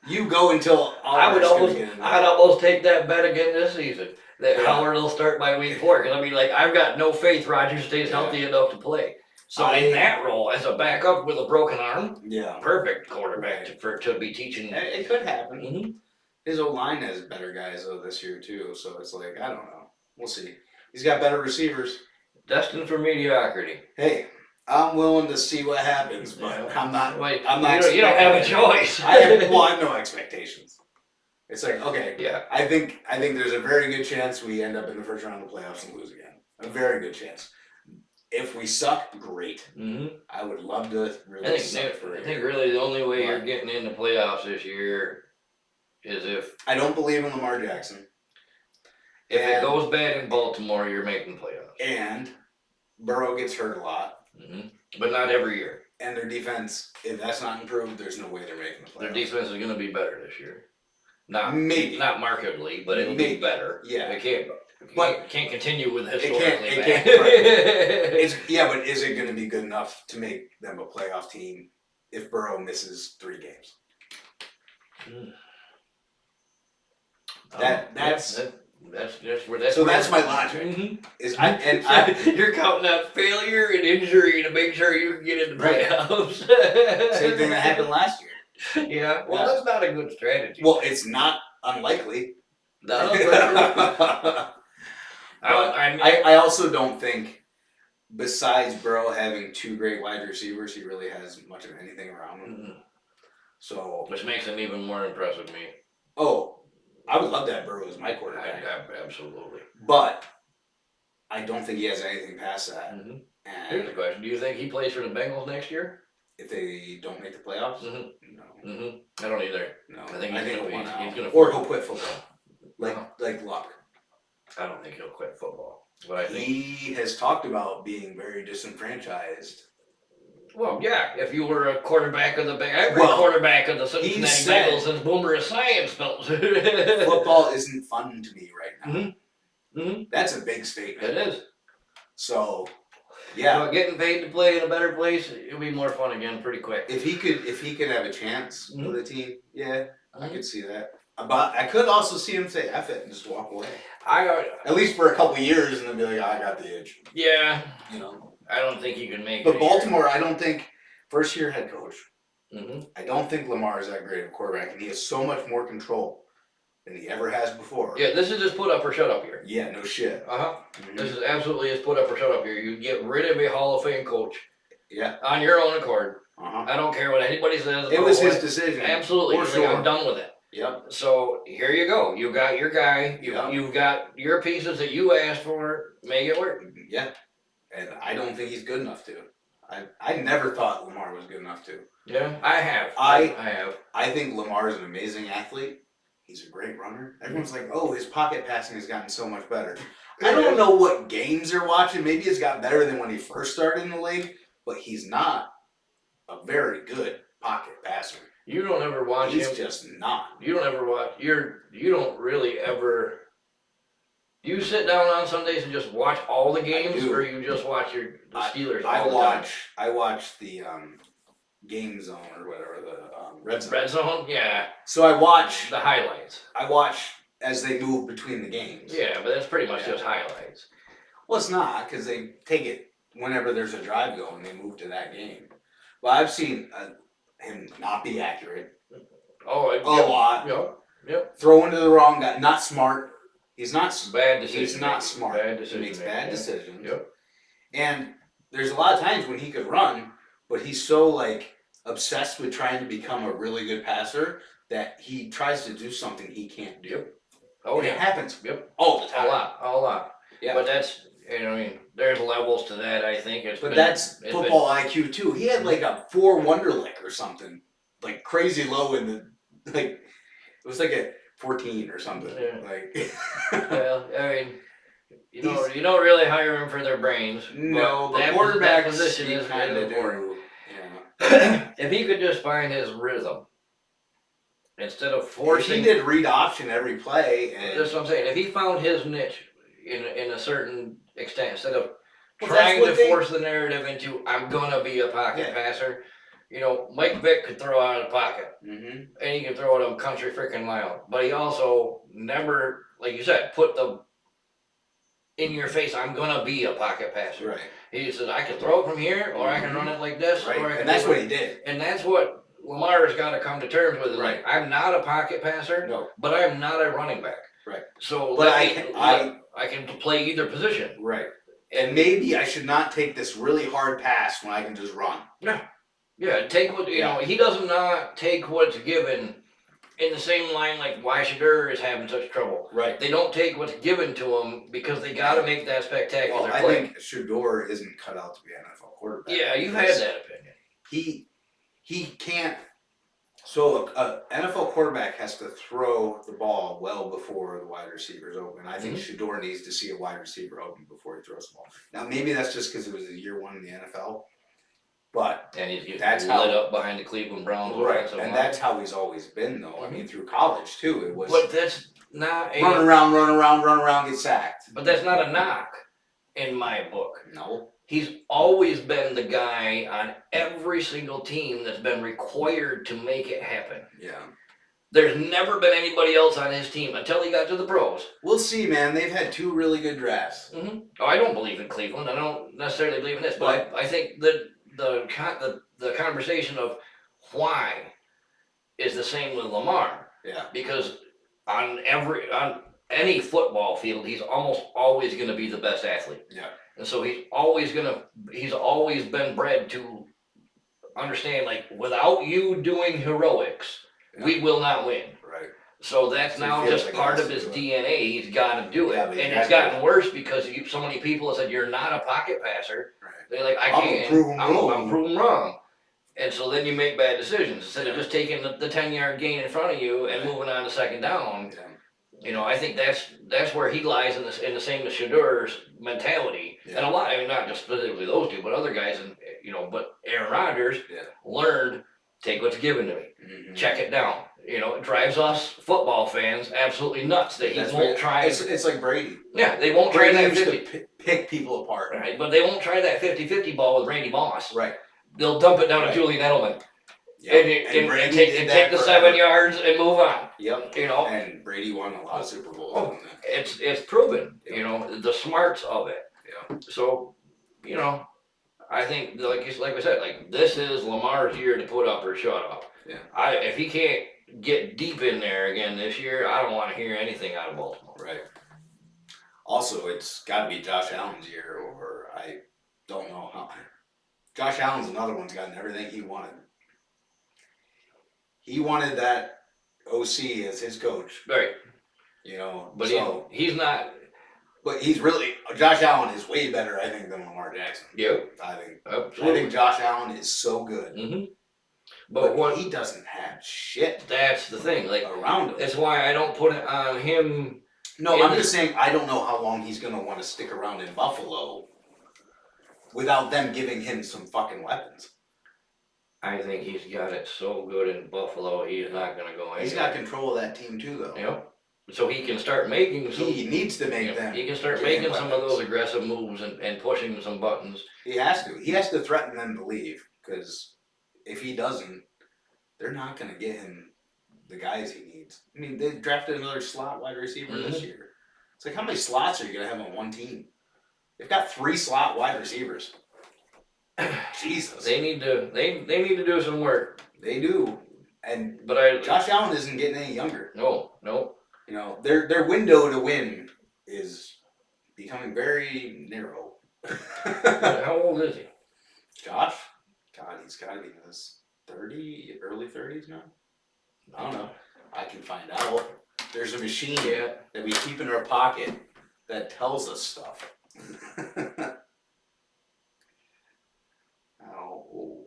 you go until I'd almost take that bet again this season. That Howard will start by week 4 because I've got no faith Rodgers stays healthy enough to play. So in that role as a backup with a broken arm, perfect quarterback to be teaching. It could happen. Mm-hmm. His O-line has better guys though this year too, so it's like I don't know. We'll see. He's got better receivers. Destined for mediocrity. Hey, I'm willing to see what happens, but I'm not. I'm not. You don't have a choice. I have no expectations. It's like okay. Yeah. I think there's a very good chance we end up in the first round of the playoffs and lose again. A very good chance. If we suck, great. Mm-hmm. I would love to really suck for a year. I think really the only way you're getting into playoffs this year is if I don't believe in Lamar Jackson. If it goes bad in Baltimore, you're making playoffs. And Burrow gets hurt a lot. Mm-hmm. But not every year. And their defense, if that's not improved, there's no way they're making the playoffs. Their defense is going to be better this year. Not markedly, but it'll be better. Yeah. It can't continue with historically it bad. Right. But is it going to be good enough to make them a playoff team if Burrow misses 3 games? That's my logic. Mm-hmm. You're counting on failure and injury to make sure you can get into playoffs. Same thing that happened last year. Yeah. Well, that's not a good strategy. Well, it's not unlikely. I also don't think, besides Burrow having 2 great wide receivers, he really has much of anything around him. Mm-hmm. So, which makes him even more impressive to me. Oh, I would love to have Burrow as my quarterback. Absolutely. But I don't think he has anything past that. Mm-hmm. Here's the question: do you think he plays for the Bengals next year? If they don't make the playoffs? Mm-hmm. No. Mm-hmm. I don't either. No. I think he's gonna or he'll quit football. Like Luck. I don't think he'll quit football. But I think he has talked about being very disenfranchised. Well, yeah. If you were a quarterback of the quarterback of the Cincinnati Bengals since Boomer Esiason spells football isn't fun to me right now. Mm-hmm. Mm-hmm. That's a big statement. It is. So. Yeah, but getting paid to play in a better place, it'll be more fun again pretty quick. If he could have a chance with a team, I could see that. But I could also see him say "F it" and just walk away. At least for a couple of years, and then be like, "I got the edge." Yeah, I don't think you can make. But Baltimore, I don't think first year head coach. Mm-hmm. I don't think Lamar is that great of a quarterback, and he has so much more control than he ever has before. Yeah, this is his put up or shut up year. Yeah, no shit. Uh-huh. This is absolutely his put up or shut up year. You get rid of a Hall of Fame coach. Yeah. On your own accord. Uh-huh. I don't care what anybody says. It was his decision. Absolutely. For He's sure. like, I'm done with it. Yep. So here you go. You got your guy. Yep. You've got your pieces that you asked for. Make it work. Yeah. And I don't think he's good enough to. I never thought Lamar was good enough to. Yeah, I have. I have. I think Lamar is an amazing athlete. He's a great runner. Everyone's like, oh, his pocket passing has gotten so much better. I don't know what games they're watching. Maybe it's got better than when he first started in the league, but he's not a very good pocket passer. You don't ever watch him. He's just not. You don't ever watch. You don't really ever. You sit down on Sundays and just watch all the games, or you just watch the Steelers all the time? I watch the Game Zone or whatever, the Red Zone. Red Zone, yeah. So I watch the highlights. I watch as they move between the games. Yeah, but that's pretty much just highlights. Well, it's not, because they take it whenever there's a drive going, they move to that game. Well, I've seen him not be accurate. Oh, a lot. Yep. Throw into the wrong guy. Not smart. He's not bad decision. He's not smart. Bad decision. He makes bad decisions. Yep. And there's a lot of times when he could run, but he's so like obsessed with trying to become a really good passer that he tries to do something he can't do. Yep. Oh, and yeah. it happens. Yep. All the time. A lot. Yeah. But that's, I mean, there's levels to that, I think. That's football IQ too. He had like a 4 Wonderlic or something, like crazy low in the, like, it was like a 14 or something. Yeah. Like, well, I mean, you don't really hire them for their brains. No, but that quarterback position is kind of important. Yeah. If he could just find his rhythm instead of forcing. He did read option every play, and that's what I'm saying. If he found his niche in a certain extent, instead of Well, trying that's to what force the narrative into I'm gonna be a pocket passer. You know, Mike Vick could throw out of the pocket, and he can throw it up country freaking mile. But he also never, like you said, put the in your face. I'm gonna be a pocket passer. right, He says I can throw it from here, or I can run it like this, right, or I can and that's do what it. he did. And that's what Lamar's got to come to terms with. Is Right. like, I'm not a pocket passer, No, but I'm not a running back. Right. So but I can play either position. right, and maybe I should not take this really hard pass when I can just run. Yeah, take what you know. He does not take what's given in the same line like why Shadur is having such trouble. Right. They don't take what's given to them because they got to make that spectacular Well, I play. think Shador isn't cut out to be an NFL quarterback. Yeah, you've had that opinion. He can't. So a NFL quarterback has to throw the ball well before the wide receiver's open. I think Shador needs to see a wide receiver open before he throws the ball. Now maybe that's just because it was his year 1 in the NFL, but And he's getting That's lit how- up behind the Cleveland Browns. right, offensive and line. that's how he's always been though. I mean, through college too, it was But that's not a. run around, get sacked. But that's not a knock in my book. No. He's always been the guy on every single team that's been required to make it happen. Yeah. There's never been anybody else on his team until he got to the pros. We'll see, man. They've had 2 really good drafts. Oh, I don't believe in Cleveland. I don't necessarily believe in this, but I think that the conversation of why is the same with Lamar. Yeah. Because on any football field, he's almost always going to be the best athlete. Yeah. And so he's always been bred to understand, like, without you doing heroics, we will not win. Right. So that's So he now feels just like he part has of to his do it. DNA. He's got to do it. Yeah, but And he it's has to. gotten worse because so many people have said, you're not a pocket passer. Right. They're like, I I'm can't. gonna prove 'em I'm wrong. proven wrong. And so then you make bad decisions. Instead of just taking the 10-yard gain in front of you and moving on to second down, Yeah. you know, I think that's where he lies in the same as Shadur's mentality. Yeah. And a lot, I mean, not just specifically those two, but other guys, and but Aaron Rodgers learned, take what's given to me, check it down. You know, it drives us football fans absolutely nuts that he won't try. It's like Brady. Yeah, they won't try Brady that used 50. to pick people apart. Right, but they won't try that 50-50 ball with Randy Moss. Right. They'll dump it down Right. to Julian Edelman. Yep. And Brady take did the that 7 yards and move on. Yep. You know, And Brady won a lot of Super Bowls. Oh, it's proven. You know, the smarts of it. Yeah. So, you know, I think like we said, like this is Lamar's year to put up or shut up. Yeah. If he can't get deep in there again this year, I don't want to hear anything out of Baltimore. Right. Also, it's got to be Josh Allen's year, or I don't know how. Josh Allen's another one's gotten everything he wanted. He wanted that OC as his coach, Right. you know. But so, he's not. but he's really Josh Allen is way better, I think, than Lamar Jackson. Yep. I think Absolutely. Josh Allen is so good, But what he doesn't have shit that's the thing. Like around him. that's why I don't put it on him. No, I'm just saying I don't know how long he's gonna want to stick around in Buffalo without them giving him some fucking weapons. I think he's got it so good in Buffalo, he's not going to go anywhere. He's got control of that team too, though. Yep. So he can start making some. He needs to make them. He can start give him making some of weapons. those aggressive moves and pushing some buttons. He has to. He has to threaten them to leave, because if he doesn't, they're not gonna get him the guys he needs. I mean, they drafted another slot wide receiver this year. It's like, how many slots are you gonna have on one team? They've got 3 slot wide receivers. Jesus. They need to. They need to do some work. They do. And But Josh Allen isn't getting any younger. No. You know, their window to win is becoming very narrow. How old is he? Josh? God, he's got to be in his early 30s now. I don't know. I can find out. There's a machine that we keep in our pocket that tells us stuff. How old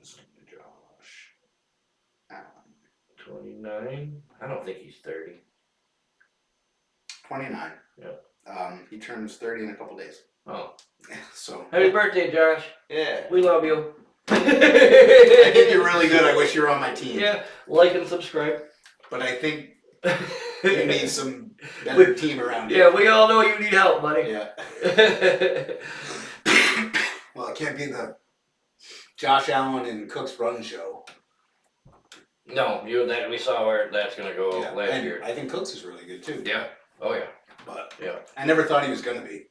is Josh Allen? 29. I don't think he's 30. 29. Yeah. He turns 30 in a couple days. Oh. So. Happy birthday, Josh. Yeah. We love you. I think you're really good. I wish you were on my team. Yeah. Like and subscribe. But I think you need some better team around you. Yeah, we all know you need help, buddy. Yeah. Well, it can't be the Josh Allen and Cook's Run show. No, we saw where that's gonna go last and year. I think Cooks is really good too. Yeah. Oh yeah. But Yeah. I never thought he was gonna be.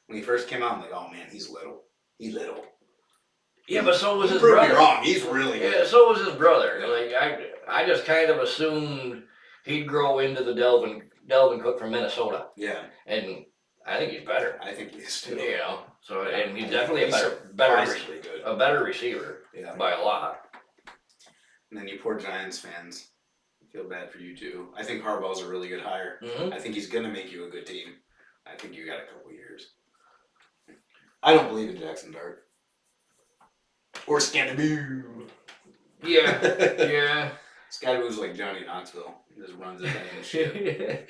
When he first came out, I'm like, oh man, he's little. He's little. Yeah, but so was his Prove brother. me wrong. He's really good. Yeah, so was his brother. Like I just kind of assumed he'd grow into the Delvin Cook from Minnesota, Yeah, and I think he's better. I think he is too. You know, so and he's definitely He's surprisingly good. a better receiver Yeah. by a lot. And then you poor Giants fans. I feel bad for you too. I think Harbaugh's a really good hire. Mm-hmm. I think he's gonna make you a good team. I think you got a couple years. I don't believe in Jackson Dart. Or Scandaboo. Yeah, yeah. Scandaboo's like Johnny Knoxville. He just runs his own shit.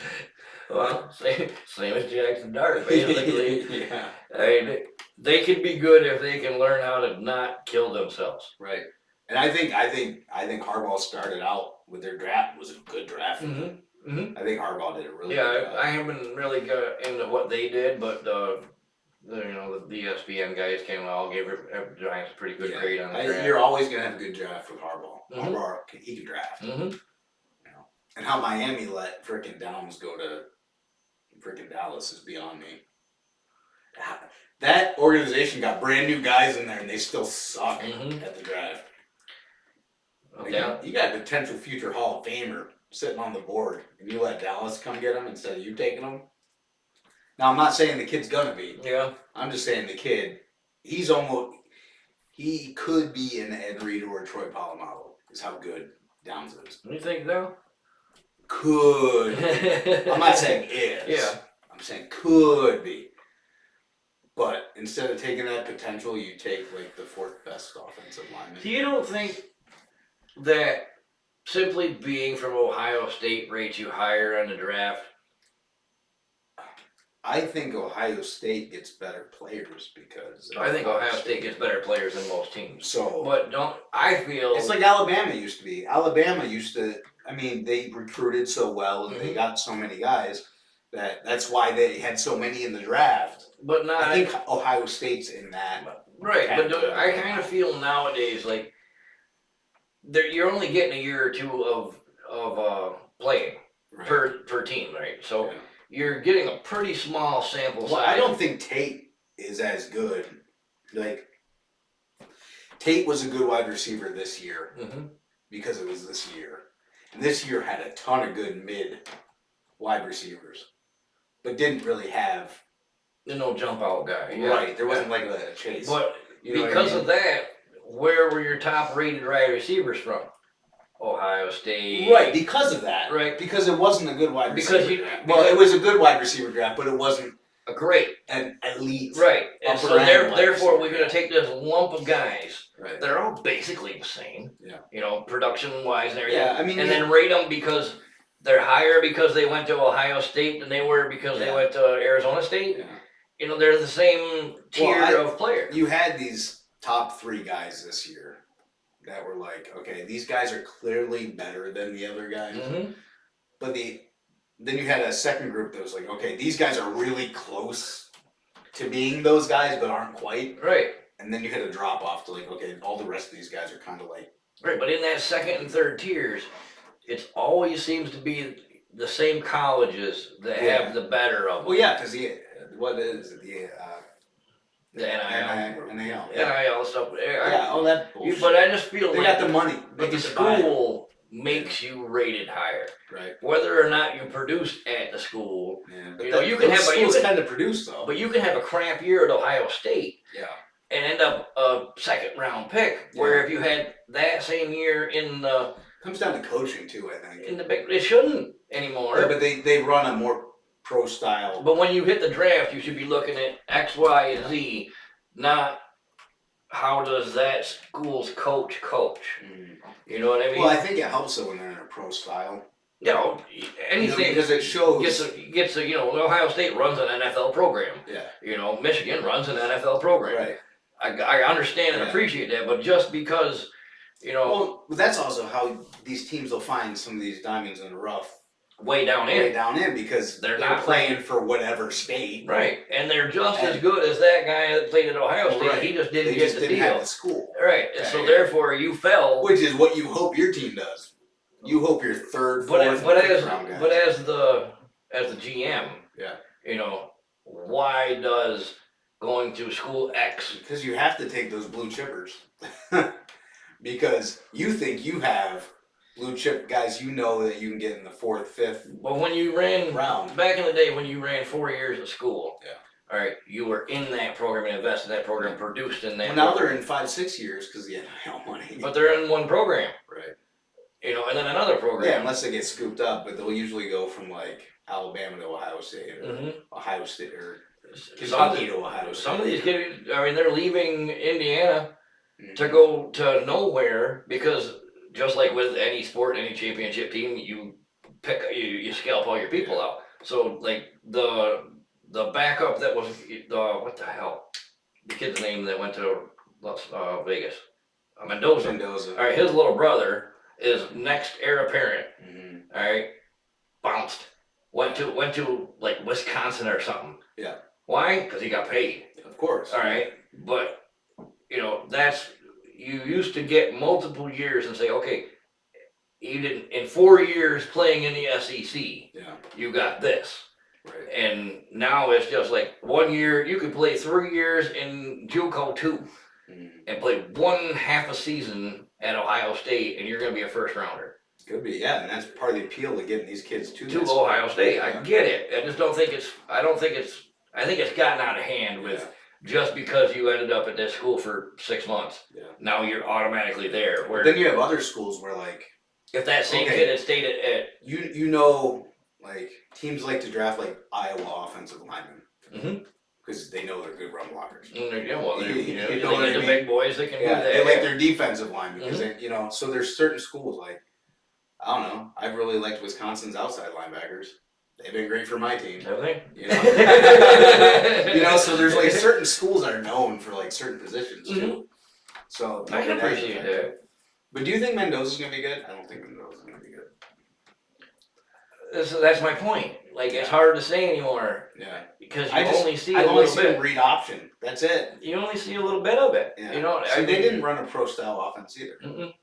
Well, same as Jackson Dart, basically. Yeah. I mean, they can be good if they can learn how to not kill themselves. Right. And I think Harbaugh started out with their draft was a good draft. Mm-hmm. Mm-hmm. I think Harbaugh did a really Yeah, good job. I haven't really got into what they did, but the ESPN guys came out, gave Giants a pretty good grade on the draft. You're always gonna have a good draft with Harbaugh. Mhm. Harbaugh, he can draft. Mm-hmm. You know. And how Miami let frickin' Downs go to frickin' Dallas is beyond me. That organization got brand new guys in there and they still suck Mhm. at the draft. Like, Yeah. you got a potential future Hall of Famer sitting on the board, and you let Dallas come get him instead of you taking him. Now, I'm not saying the kid's gonna be. Yeah. I'm just saying the kid, he could be an Ed Reed or a Troy Polamalu, is how good Downs is. You think so? Could. I'm not saying is. Yeah. I'm saying could be. But instead of taking that potential, you take like the 4th best offensive lineman. So you don't think that simply being from Ohio State rates you higher on the draft? I think Ohio State gets better players because I think Ohio State gets better players than most teams. So, But I feel it's like Alabama used to be. Alabama used to. I mean, they recruited so well and they got so many guys that's why they had so many in the draft. But not. I think Ohio State's in that. Right, but I kind of feel nowadays like you're only getting a year or two of playing Right. per team, right? So Yeah. you're getting a pretty small sample size. Well, I don't think Tate is as good. Like, Tate was a good wide receiver this year Mm-hmm. because it was this year. And this year had a ton of good mid wide receivers, but didn't really have no jump out guy. Yeah. right. There wasn't like a chase. But you know because what I mean? of that, where were your top rated wide receivers from? Ohio State. Right, because of that. Right. Because it wasn't a good wide Because receiver you- draft. Well, it was a good wide receiver draft, but it wasn't A great. an elite. Right. And Upper so end wide therefore receiver we're going to take this lump of guys. Right. They're all basically the same. Yeah. You know, production wise and everything. Yeah, I mean, and then rate them because they're higher because they went to Ohio State than they were because they Yeah. went to Arizona State. yeah. You know, they're the same tier of player. You had these top 3 guys this year that were like, okay, these guys are clearly better than the other guys. Mm-hmm. But then you had a second group that was like, okay, these guys are really close to being those guys, but aren't quite. Right. And then you had a drop off to like, okay, all the rest of these guys are kind of like. Right, but in that second and third tiers, it always seems to be the same colleges that Yeah. have the better of them. Well, yeah, because what is it? The NIL. NIL. NIL stuff. Yeah, all that bullshit. But I just feel they like got the money. but They the get to buy it. school makes you rated higher. Right. Whether or not you produce at the school, Yeah. But You know, you can have- schools kind of produce though. but you can have a crap year at Ohio State Yeah. and end up a second round pick. Where Yeah. if you had that same year in the Comes down to coaching too, I think. big, it shouldn't anymore. Yeah, but they run a more pro style. But when you hit the draft, you should be looking at X, Y, and Z, not how does that school's coach. You know what I mean? Well, I think it helps though when they're in a pro style. You know, anything because it shows. gets a, you know, Ohio State runs an NFL program. Yeah. You know, Michigan runs an NFL program. Right. I understand and Yeah. appreciate that, but just because, you know, Well, that's also how these teams will find some of these diamonds in the rough way down way in. down in because They're they're not playing for whatever state. Right. And they're just as And- good as that guy that played at Ohio State. Right. He just They didn't just get the didn't deal. have the school. Right. And so Yeah. therefore you fell. Which is what you hope your team does. You hope your third, But fourth, but fifth as round guys. but as the GM, Yeah. you know, why does going to school X? Because you have to take those blue chippers. Because you think you have blue chip guys you know that you can get in the 4th, 5th But when you ran round. back in the day, when you ran 4 years of school, Yeah. all right, you were in that program and invested in that program, produced in that. Well, now program. they're in 5, 6 years because the NIL money. But they're in one program, Right. you know, and then another program. Yeah, unless they get scooped up, but they'll usually go from like Alabama to Ohio State or Mhm. Ohio State or Some Kentucky to Ohio State. Some of these kids, I mean, they're leaving Indiana Mhm. to go to nowhere because just like with any sport, any championship team, you you scalp all your people out. So like the backup that was what the hell, the kid's name that went to Vegas, Mendoza. Mendoza. All right, his little brother is next heir apparent. Mhm. All right, bounced, went to like Wisconsin or something. Yeah. Why? Because he got paid. Of course. All right, but you know that's you used to get multiple years and say, okay, you didn't in 4 years playing in the SEC, Yeah. you got this, Right. and now it's just like 1 year. You could play 3 years in JUCO 2 Mhm. and play 1/2 a season at Ohio State, and you're going to be a first rounder Could be, yeah, and that's part of the appeal of getting these kids to to this. Ohio State. I Yeah. get it. I just don't think it's. I think it's gotten out of hand with. Just because you ended up at this school for 6 months, Yeah. now you're automatically there. Where Then you have other schools where like if that same Okay. kid had stayed at you know like teams like to draft like Iowa offensive linemen Mhm. because they know they're good run blockers. yeah, well, they're, You you know, know they what need I the mean? big boys that can Yeah, do they that. like their defensive line because Mm-hmm. they, you know. So there's certain schools like I don't know. I've really liked Wisconsin's outside linebackers. They've been great for my team. Everything. You know, you know. So there's like certain schools that are known for like certain positions too. So I can appreciate that. But do you think Mendoza's gonna be good? I don't think Mendoza's gonna be good. That's my point. Like it's hard to say anymore Yeah. because I you just- only see I've a only little seen bit. him read option. That's it. You only see a little bit of it. Yeah. You know, So I they mean, didn't run a pro style offense either. Mm-mm.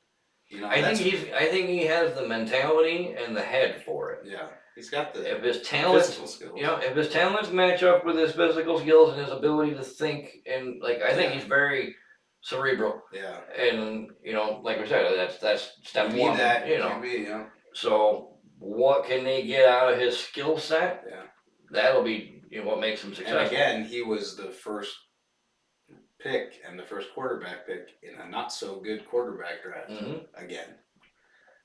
You know, I that's- think he has the mentality and the head for it. Yeah, he's got the If his talents physical skills. You know, if his talents match up with his physical skills and his ability to think, and like I think Yeah. he's very cerebral, Yeah. and you know, like we said, that's step You need one. that. You know, Can't be, you know. So what can they get out of his skill set? Yeah. That'll be what makes him And successful. again, he was the first pick and the first quarterback pick in a not so good quarterback draft again.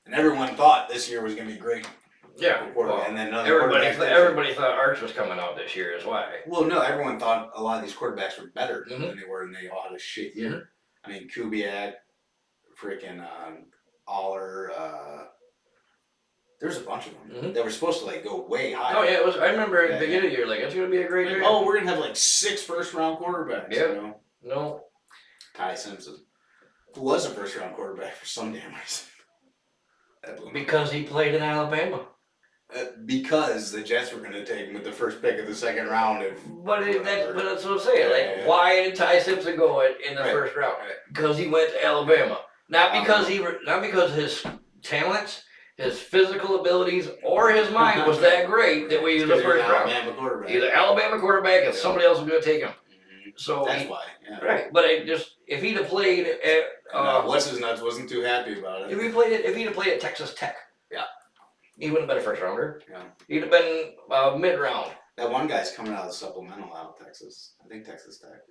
And everyone thought this year was going to be great. Yeah. Well, and then everybody thought Arch was coming out this year is why. Well, no, everyone thought a lot of these quarterbacks were better than they were, and they all had a shit year. I mean, Kubiak, freaking Aller. There's a bunch of them that were supposed to like go way high. Oh yeah, it was. I remember at the beginning of the year, like it's gonna be a great year. Oh, we're gonna have like 6 first-round quarterbacks. Yeah. You know? No. Ty Simpson, who was a first-round quarterback for some damn reason. Because he played in Alabama. Because the Jets were going to take him with the first pick of the second round. But that's what I'm saying. Like, why did Ty Simpson go in the first round? Because he went to Alabama. Not because his talents, his physical abilities, or his mind was that great that we used the first round. He's an Alabama quarterback, and somebody else was going to take him. So that's why. Yeah. Right. But if he'd have played at what's his nuts wasn't too happy about it. If he'd have played at Texas Tech. Yeah. He wouldn't have been a first rounder. Yeah. He'd have been mid round. That one guy's coming out of the supplemental out of Texas. I think Texas Tech.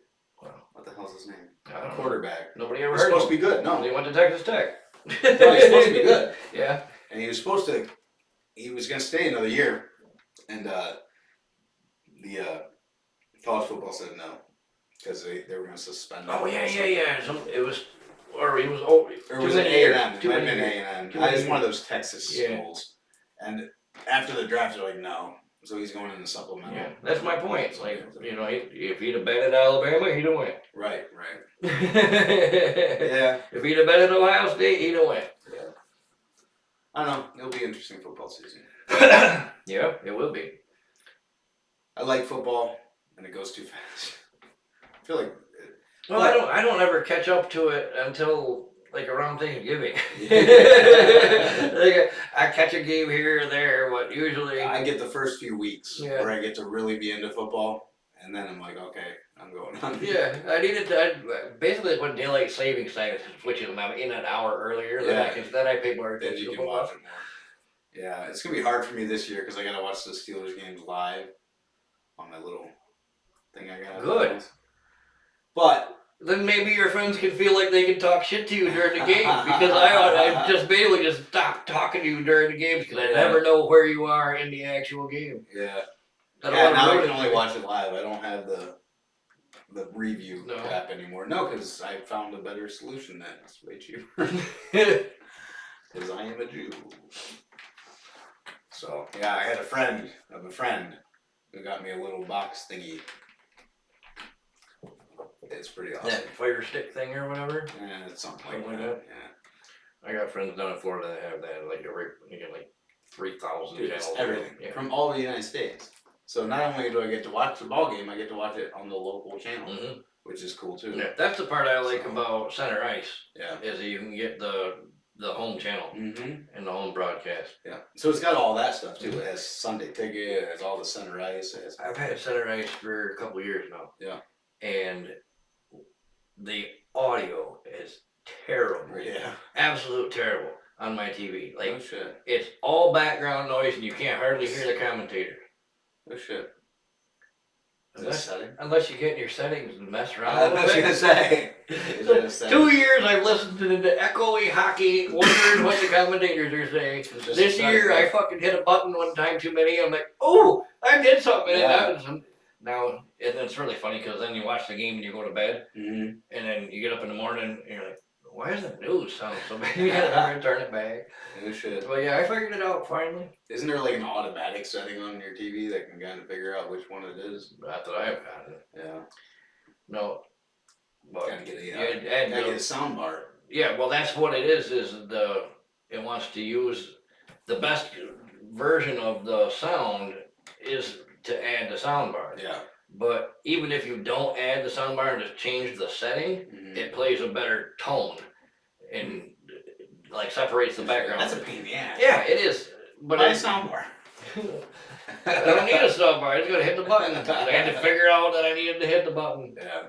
Wow. What the hell's his name? I don't Quarterback. Know. Nobody ever heard heard of him. Supposed to be good. No. He went to Texas Tech. No, he's supposed to be good. Yeah. And he was going to stay another year. And the college football said no. Because they were going to suspend him. Oh, yeah. It was A&M. It might have been A&M. It was one of those Texas schools. And after the draft, they're like, no. So he's going in the supplemental. Yeah, that's my point. It's like, if he'd have bet at Alabama, he'd have went. Right. Yeah. If he'd have bet at Ohio State, he'd have went. Yeah. I don't know. It'll be an interesting football season. Yeah, it will be. I like football, and it goes too fast. I feel like... Well, I don't ever catch up to it until... like around Thanksgiving. Like I catch a game here or there, but usually... I get the first few weeks where I get to really be into football, and then I'm like, okay, I'm going on. Yeah, basically when daylight savings time switches them in an hour earlier, then I pay more attention to football. Watch it more. Yeah, it's going to be hard for me this year because I got to watch the Steelers games live on my little thing I got. Good. But... then maybe your friends can feel like they can talk shit to you during the game because I just basically just stop talking to you during the games because I never know where you are in the actual game. Yeah. Now I can only watch it live. I don't have the review app anymore. No, because I found a better solution that's way cheaper. Because I am a Jew. So, yeah, I had a friend of a friend who got me a little box thingy. It's pretty awesome. That Fire Stick thing or whatever? Yeah, it's something like that. Yeah. I got friends down in Florida that have that, like you get like 3,000 channels. Everything. Yeah. From all the United States. So not only do I get to watch the ball game, I get to watch it on the local channel, which is cool too. Yeah, that's the part I like about Center Ice. Yeah. Is that you can get the home channel and the home broadcast. Yeah. So it's got all that stuff too. It has Sunday Ticket, it has all the Center Ice. I've had Center Ice for a couple of years now. Yeah. And the audio is terrible. Yeah. Absolute terrible on my TV. Like, oh shit. It's all background noise and you can't hardly hear the commentator. Oh shit. Unless you get in your settings and mess around. I was going to say. So 2 years I've listened to the echoey hockey, wondering what the commentators are saying. This year I fucking hit a button one time too many. I'm like, oh, I did something. And now, it's really funny because then you watch the game and you go to bed, and then you get up in the morning and you're like, why is the news sound so bad? You gotta turn it back. Oh shit. But yeah, I figured it out finally. Isn't there like an automatic setting on your TV that can kind of figure out which one it is? Not that I've got it. Yeah. No. But gotta get a sound bar. Yeah, well that's what it is it wants to use the best version of the sound is to add the sound bar. Yeah. But even if you don't add the sound bar and just change the setting, it plays a better tone and like separates the background. That's a pain in the ass. Yeah, it is. But buy a sound bar. I don't need a sound bar. I just gotta hit the button. I had to figure out that I needed to hit the button. Yeah.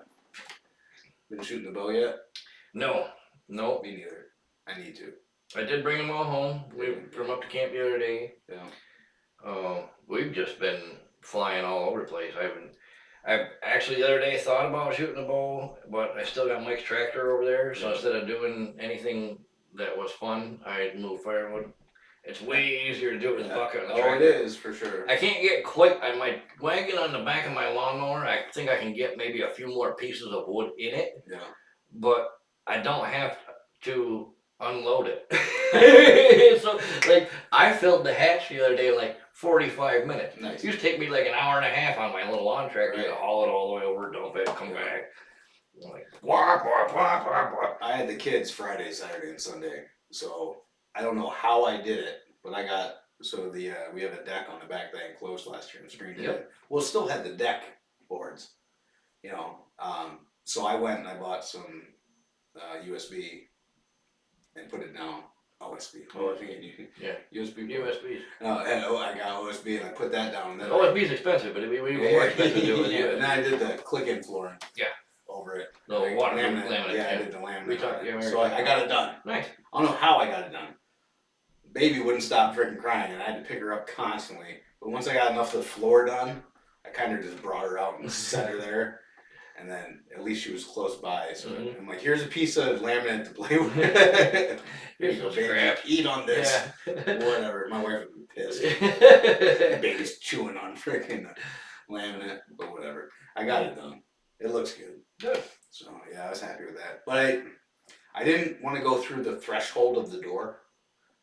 Been shooting the bow yet? No. Me neither. I need to. I did bring them all home. We from up to camp the other day. Yeah. We've just been flying all over the place. I actually the other day thought about shooting a bow, but I still got Mike's tractor over there. So Yeah. instead of doing anything that was fun, I moved firewood. It's way easier to do it with a bucket on the tractor. Oh, it is for sure. I can't get quite on my wagon on the back of my lawnmower. I think I can get maybe a few more pieces of wood in it, Yeah. but I don't have to unload it. So, like, I filled the hatch the other day in like 45 minutes. Nice. It used to take me like an hour and a half on my little lawn tractor Right. to haul it all the way over, dump it, come back. I'm like, wah, wah, wah, wah, wah. I had the kids Friday, Saturday, and Sunday, so I don't know how I did it, but I got we have a deck on the back that I enclosed last year and screened it. Yep. Well, it still had the deck boards, so I went and I bought some USB and put it down. OSB. Oh, I think you Yeah. USB. USBs. I got OSB and I put that down. And then OSB's expensive, but it'd be more expensive to do with you. And then I did the click-in flooring. Yeah. Over it. The Like, water laminate. laminate. Yeah, I did the laminate. We talked- on yeah, it. we So already I got it done. Nice. I don't know how I got it done. Baby wouldn't stop freaking crying, and I had to pick her up constantly. But once I got enough of the floor done, I kind of just brought her out and set her there. And then at least she was close by. So Mhm. I'm like, here's a piece of laminate to play with. Here's Here you go, some baby. scrap. Eat on this. Yeah. Whatever. My wife would be pissed. Baby's chewing on freaking laminate, but whatever. I got it done. It looks good. Good. So yeah, I was happy with that. But I didn't want to go through the threshold of the door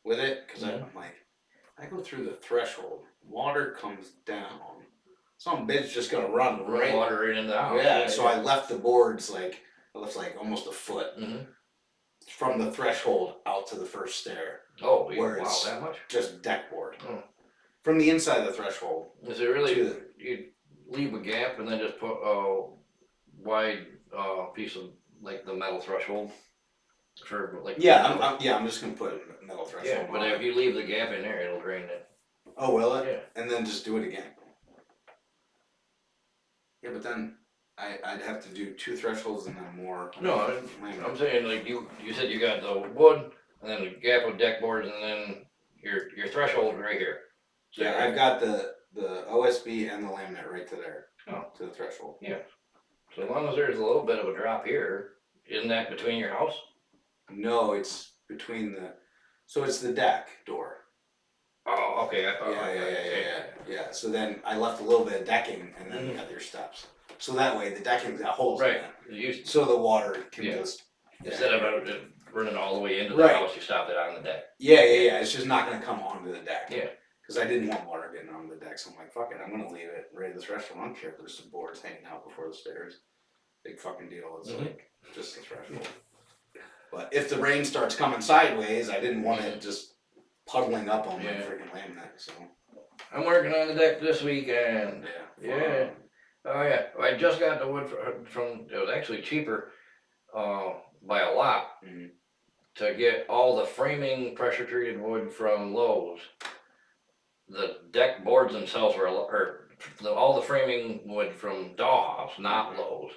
with it because I'm like, I go through the threshold, water comes down. Some bitch just gonna run right. Water right in the house. Yeah, so I left the boards I left almost a foot Mhm. from the threshold out to the first stair. Oh, Where wow, it's that much? just deck board. Oh. From the inside of the threshold. Is it really, to you leave a gap and then just put a wide piece of like the metal threshold? For like. I'm just gonna put a metal threshold. Yeah, but on if it. you leave the gap in there, it'll drain it. Oh, will it? Yeah. And then just do it again. Yeah, but then I'd have to do 2 thresholds and then more. No, I'm saying like you said you got the wood and then the gap with deck boards and then your threshold right here. So Yeah, I've got the OSB and the laminate right to there. Oh. To the threshold. So as long as there's a little bit of a drop here, isn't that between your house? No, it's between so it's the deck door. Oh, okay. I thought. Yeah. So then I left a little bit of decking and then you got your steps. So that way the decking's got holes Right. in it. You, So the water can Yeah. just. instead of it running all the way into the Right. house, you stopped it on the deck. Yeah. It's just not gonna come onto the deck. Yeah. Because I didn't want water getting onto the deck, so I'm like, fuck it, I'm gonna leave it right at this restaurant. I don't care if there's some boards hanging out before the stairs. Big fucking deal. It's Mhm. like just the threshold. But if the rain starts coming sideways, I didn't want it just puddling up on my Yeah. freaking laminate. So I'm working on the deck this weekend. yeah. Yeah. Oh yeah. I just got the wood from it was actually cheaper by a lot Mhm. to get all the framing pressure treated wood from Lowe's. The deck boards themselves were all the framing wood from Dollhouse, not Lowe's,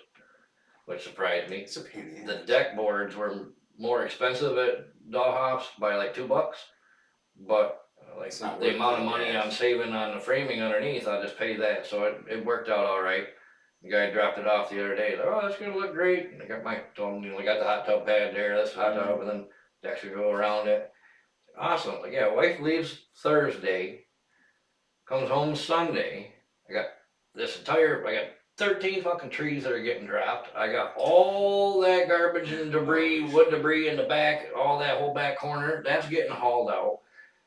which surprised me. It's a pain in the The ass. deck boards were more expensive at Dollhouse by like $2, but like It's not the worth amount it, of money yeah. I'm saving on the framing underneath, I just pay that, so it worked out all right. The guy dropped it off the other day. He's like, "Oh, that's gonna look great." And I told him, I got the hot tub pad there. That's the hot tub, and then decks should go around it. Awesome. Like, yeah, wife leaves Thursday, comes home Sunday. I got 13 fucking trees that are getting dropped. I got all that garbage and debris, wood debris in the back, all that whole back corner. That's getting hauled out.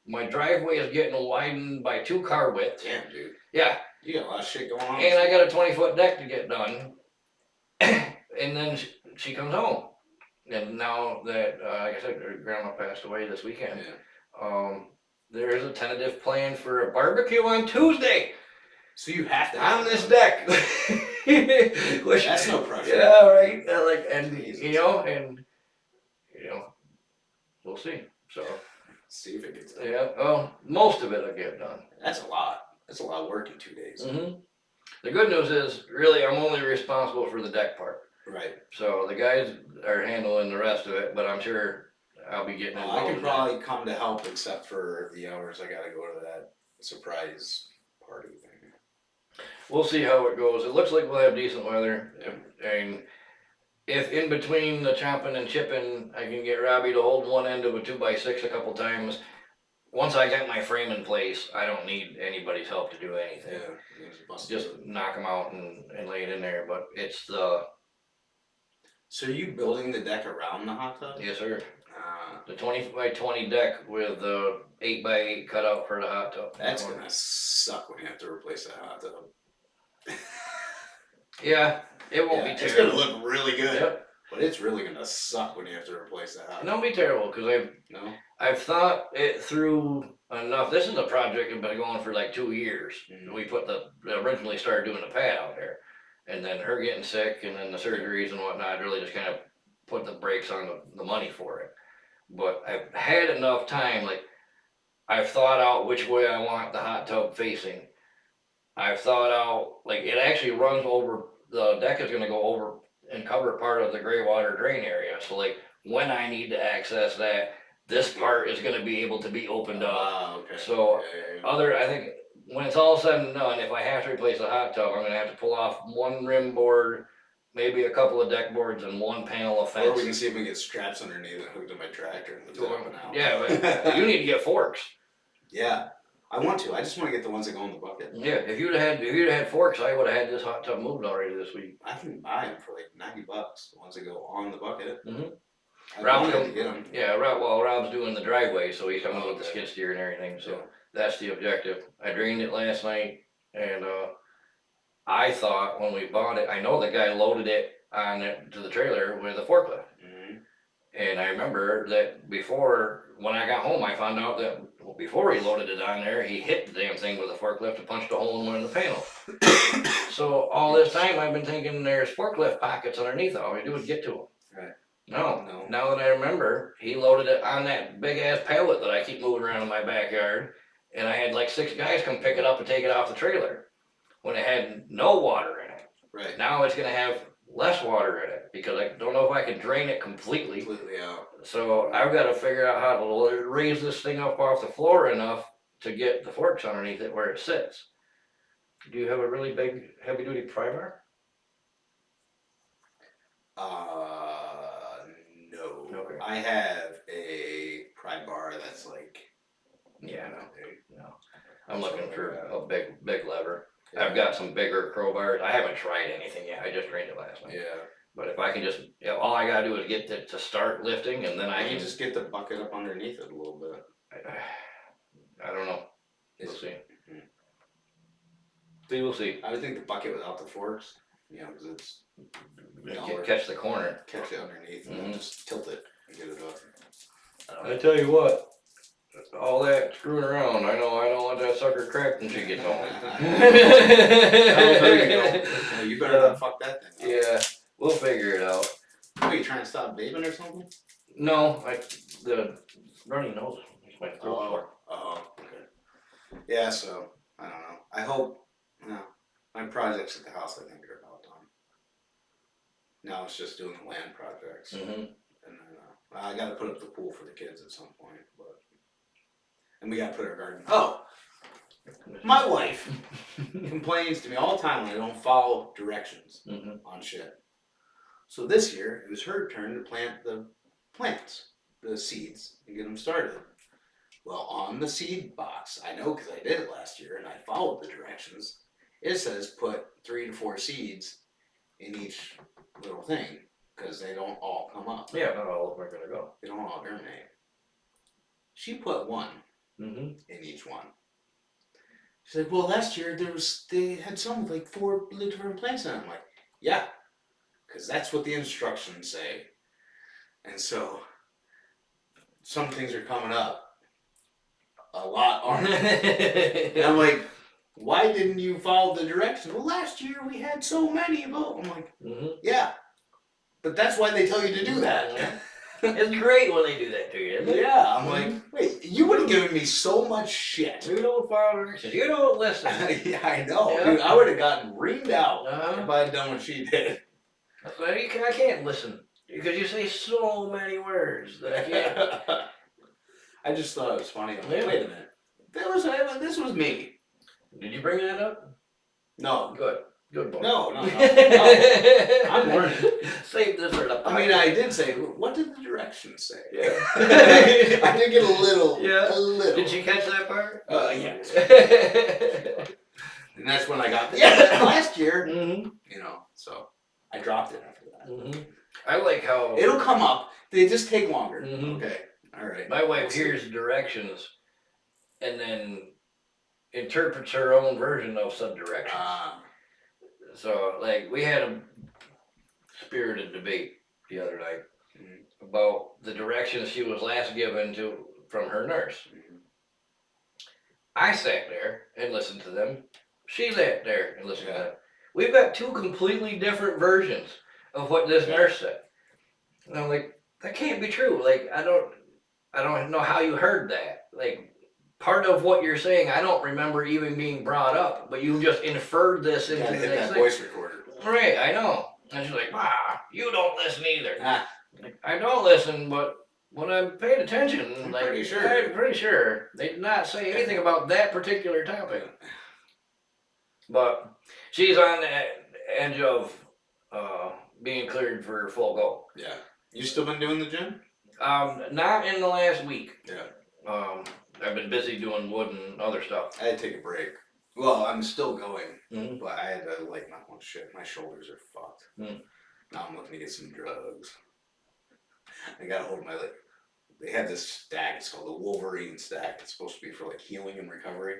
My driveway is getting widened by 2 car widths. Damn, dude. Yeah, You got a lot of shit going on. and I got a 20-foot deck to get done. And then she comes home. And now that, like I said, her grandma passed away this weekend, Yeah. there is a tentative plan for a barbecue on Tuesday So you have to on have this it. deck. Which, That's no pressure. yeah, right. And Jesus. we'll see. So See if it gets done. yeah, most of it I get done. That's a lot. That's a lot of work in 2 days. Mm-hmm. The good news is, really, I'm only responsible for the deck part. Right. So the guys are handling the rest of it, but I'm sure I'll be getting I involved can in probably come to help, except for the hours I gotta go to that surprise party thing. that. We'll see how it goes. It looks like we'll have decent weather, and if in between the chopping and chipping, I can get Robbie to hold one end of a 2x6 a couple times. Once I get my frame in place, I don't need anybody's help to do anything. Just knock them out and lay it in there. But it's the So are you building the deck around the hot tub? yes sir. Ah, The 20x20 deck with the 8x8 cutout for the hot tub. that's gonna suck when you have to replace that hot tub. Yeah, it won't be It's terrible. gonna look really good, Yep. but it's really gonna suck when you have to replace that hot It tub. won't be terrible because No? I've thought it through enough. This is a project that's been going for like 2 years. Mhm. We originally started doing the pad out there, and then her getting sick, and then the surgeries and whatnot really just kind of put the brakes on the money for it. But I've had enough time. Like I've thought out which way I want the hot tub facing. I've thought out like it actually runs over the deck is going to go over and cover part of the gray water drain area. So like when I need to access that, this part is going to be able to be opened up. Ah, okay. So, Yeah. I think when it's all said and done, if I have to replace the hot tub, I'm going to have to pull off one rim board, maybe a couple of deck boards, and one panel of fence. Or we can see if we can get straps underneath it hooked to my tractor and lift it up and out. Yeah, but you need to get forks. Yeah, I want to. I just want to get the ones that go in the bucket. Yeah, if you'd have had forks, I would have had this hot tub moved already this week. I can buy them for like $90. The ones that go on the bucket. Mhm. I Rob wanted can- to get them. Yeah, Rob's doing the driveway, so he's coming with the Okay. skid steer and everything. So Yeah. that's the objective. I drained it last night, and I thought when we bought it, I know the guy loaded it on it to the trailer with a forklift. Mhm. And I remember that before, when I got home, I found out that before he loaded it on there, he hit the damn thing with a forklift and punched a hole in one of the panels. So all this time I've been thinking there's forklift pockets underneath. All we do is get to them. Right. No. No. Now that I remember, he loaded it on that big ass pallet that I keep moving around in my backyard, and I had like 6 guys come pick it up and take it off the trailer when it had no water in it. Right. Now it's gonna have less water in it because I don't know if I can drain it completely. Completely out. So I've got to figure out how to raise this thing up off the floor enough to get the forks underneath it where it sits. Do you have a really big heavy duty pry bar? No. Okay. I have a pry bar that's like. Yeah, no. I'm looking for a big lever. I've got some bigger crowbars. I haven't tried anything yet. I just drained it last night. Yeah. But if I can just, all I gotta do is get it to start lifting, and then I I can can just get the bucket up underneath it a little bit. I don't know. We'll It's- see. Mhm. We'll see. I would think the bucket without the forks, because it's Catch the corner. catch it underneath and then just tilt it and get it up. I tell you what, all that screwing around, I know I don't want that sucker cracked when she gets home. Oh, there you go. Yeah, you better not fuck that thing up. Yeah, we'll figure it out. What, are you trying to stop vaping or something? No, the runny nose makes my throat sore. Okay. Yeah, so, I don't know. I hope, my projects at the house I think are about done. Now it's just doing the land projects. Mhm. And then, I gotta put up the pool for the kids at some point, but. And we gotta put our garden. Oh! My wife complains to me all the time when I don't follow directions Mhm. on shit. So this year, it was her turn to plant the plants, the seeds, and get them started. Well, on the seed box, I know because I did it last year and I followed the directions, it says put 3 to 4 seeds in each little thing because they don't all come up. Yeah, not all of them are gonna go. They don't all germinate. She put 1 Mm-hmm. in each one. She's like, well, last year they had some with like 4 different plants in it. I'm like, yeah, because that's what the instructions say. And so, some things are coming up. A lot aren't. And I'm like, why didn't you follow the directions? Well, last year we had so many of them. I'm like, Mm-hmm. yeah, but that's why they tell you to do that. It's great when they do that to you, isn't it? Yeah, I'm like, wait, you would have given me so much shit. You don't follow directions. You don't listen. Yeah, I know. Yeah. Dude, I would have gotten reamed out Uh-huh. if I had done what she did. I can't listen. Because you say so many words that I can't. I just thought it was funny. I'm like, Yeah. wait a minute. This was me. Did you bring that up? No. Good. Good boy. No. I'm learning. Save this for the I mean, I did say, what did the directions say? Yeah. I did get a little. Yeah. A little. Did you catch that part? Yeah. And that's when I got last year. Mm-hmm. You know, so I dropped it after that. Mm-hmm. I like how It'll come up. They just take longer. Mhm. Okay. All right. my wife hears directions and then interprets her own version of said directions. So, like, we had a spirited debate the other night about the directions she was last given from her nurse. I sat there and listened to them. She sat there and listened to them. We've got two completely different versions of what this nurse said. And I'm like, that can't be true. Like, I don't know how you heard that. Like, part of what you're saying, I don't remember even being brought up, but you just inferred this into Gotta the hit next that thing. voice recorder. Right, I know. And she's like, you don't listen either. Ah, Like, I don't listen, but when I'm paying attention, I'm like, pretty sure. I'm pretty sure they did not say anything about that particular topic. But she's on the edge of being cleared for full go. yeah. You still been doing the gym? Not in the last week. Yeah. I've been busy doing wood and other stuff. I had to take a break. Well, I'm still going, Mhm. but I had to like not much shit. My shoulders are fucked. Mm. Now I'm looking to get some drugs. I got a hold of my they have this stack. It's called the Wolverine stack. It's supposed to be for like healing and recovery.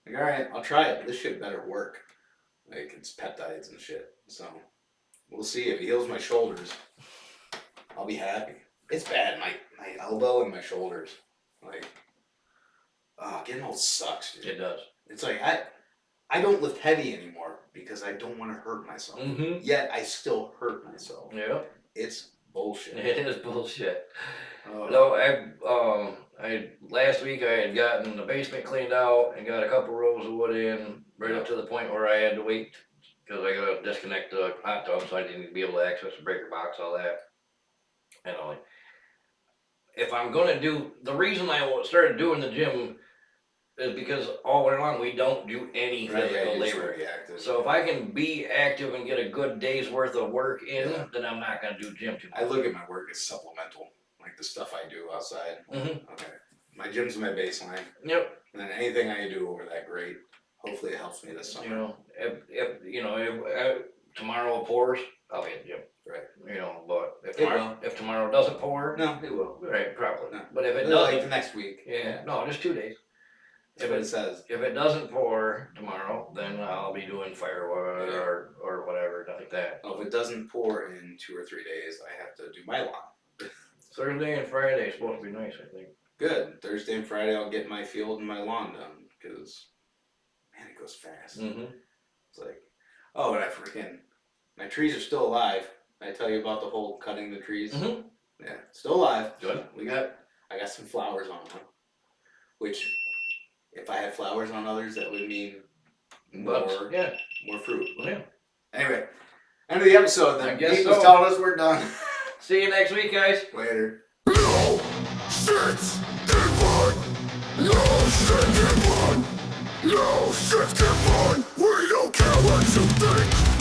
Like, all right, I'll try it. This shit better work. Like it's peptides and shit. So we'll see if it heals my shoulders. I'll be happy. It's bad. My elbow and my shoulders. Like, getting old sucks, dude. It does. It's like I don't lift heavy anymore because I don't want to hurt myself. Mm-hmm. Yet I still hurt myself. Yeah. It's bullshit. It is bullshit. Oh. No, I last week I had gotten the basement cleaned out and got a couple rows of wood in, right up to the point where I had to wait because I gotta disconnect the hot tub, so I didn't be able to access the breaker box, all that. And if I'm gonna do, the reason I started doing the gym is because all winter long we don't do any Right, physical you're just labor. very active. So if I can be active and get a good day's worth of work in, Yeah. then I'm not gonna do gym too much. I look at my work as supplemental, like the stuff I do outside. Mm-hmm. Okay, my gym's my baseline, Yep. and then anything I do over that, great. Hopefully, it helps me this summer. You know, if tomorrow pours, I'll hit the gym. Right. You know, but will. if tomorrow doesn't pour, No, it will. right, probably. No. But if it Like doesn't, the next week. yeah, no, just 2 days. That's what it says. If it doesn't pour tomorrow, then I'll be doing firewood Yeah. or whatever like that. Oh, if it doesn't pour in 2 or 3 days, I have to do my lawn. Thursday and Friday is supposed to be nice, I think. Good. Thursday and Friday, I'll get my field and my lawn done because, man, it goes fast. Mm-hmm. It's like, oh, and my trees are still alive. I tell you about the whole cutting the trees. Mm-hmm. Yeah, still alive. Good. I got some flowers on them, which, if I had flowers on others, that would mean more, Yeah. more fruit. Yeah. Anyway, end of the episode. I Then guess Pete was so. telling us we're done. See you next week, guys. Later. No shit in fun. No shit in fun. No shit in fun. We don't care what you think.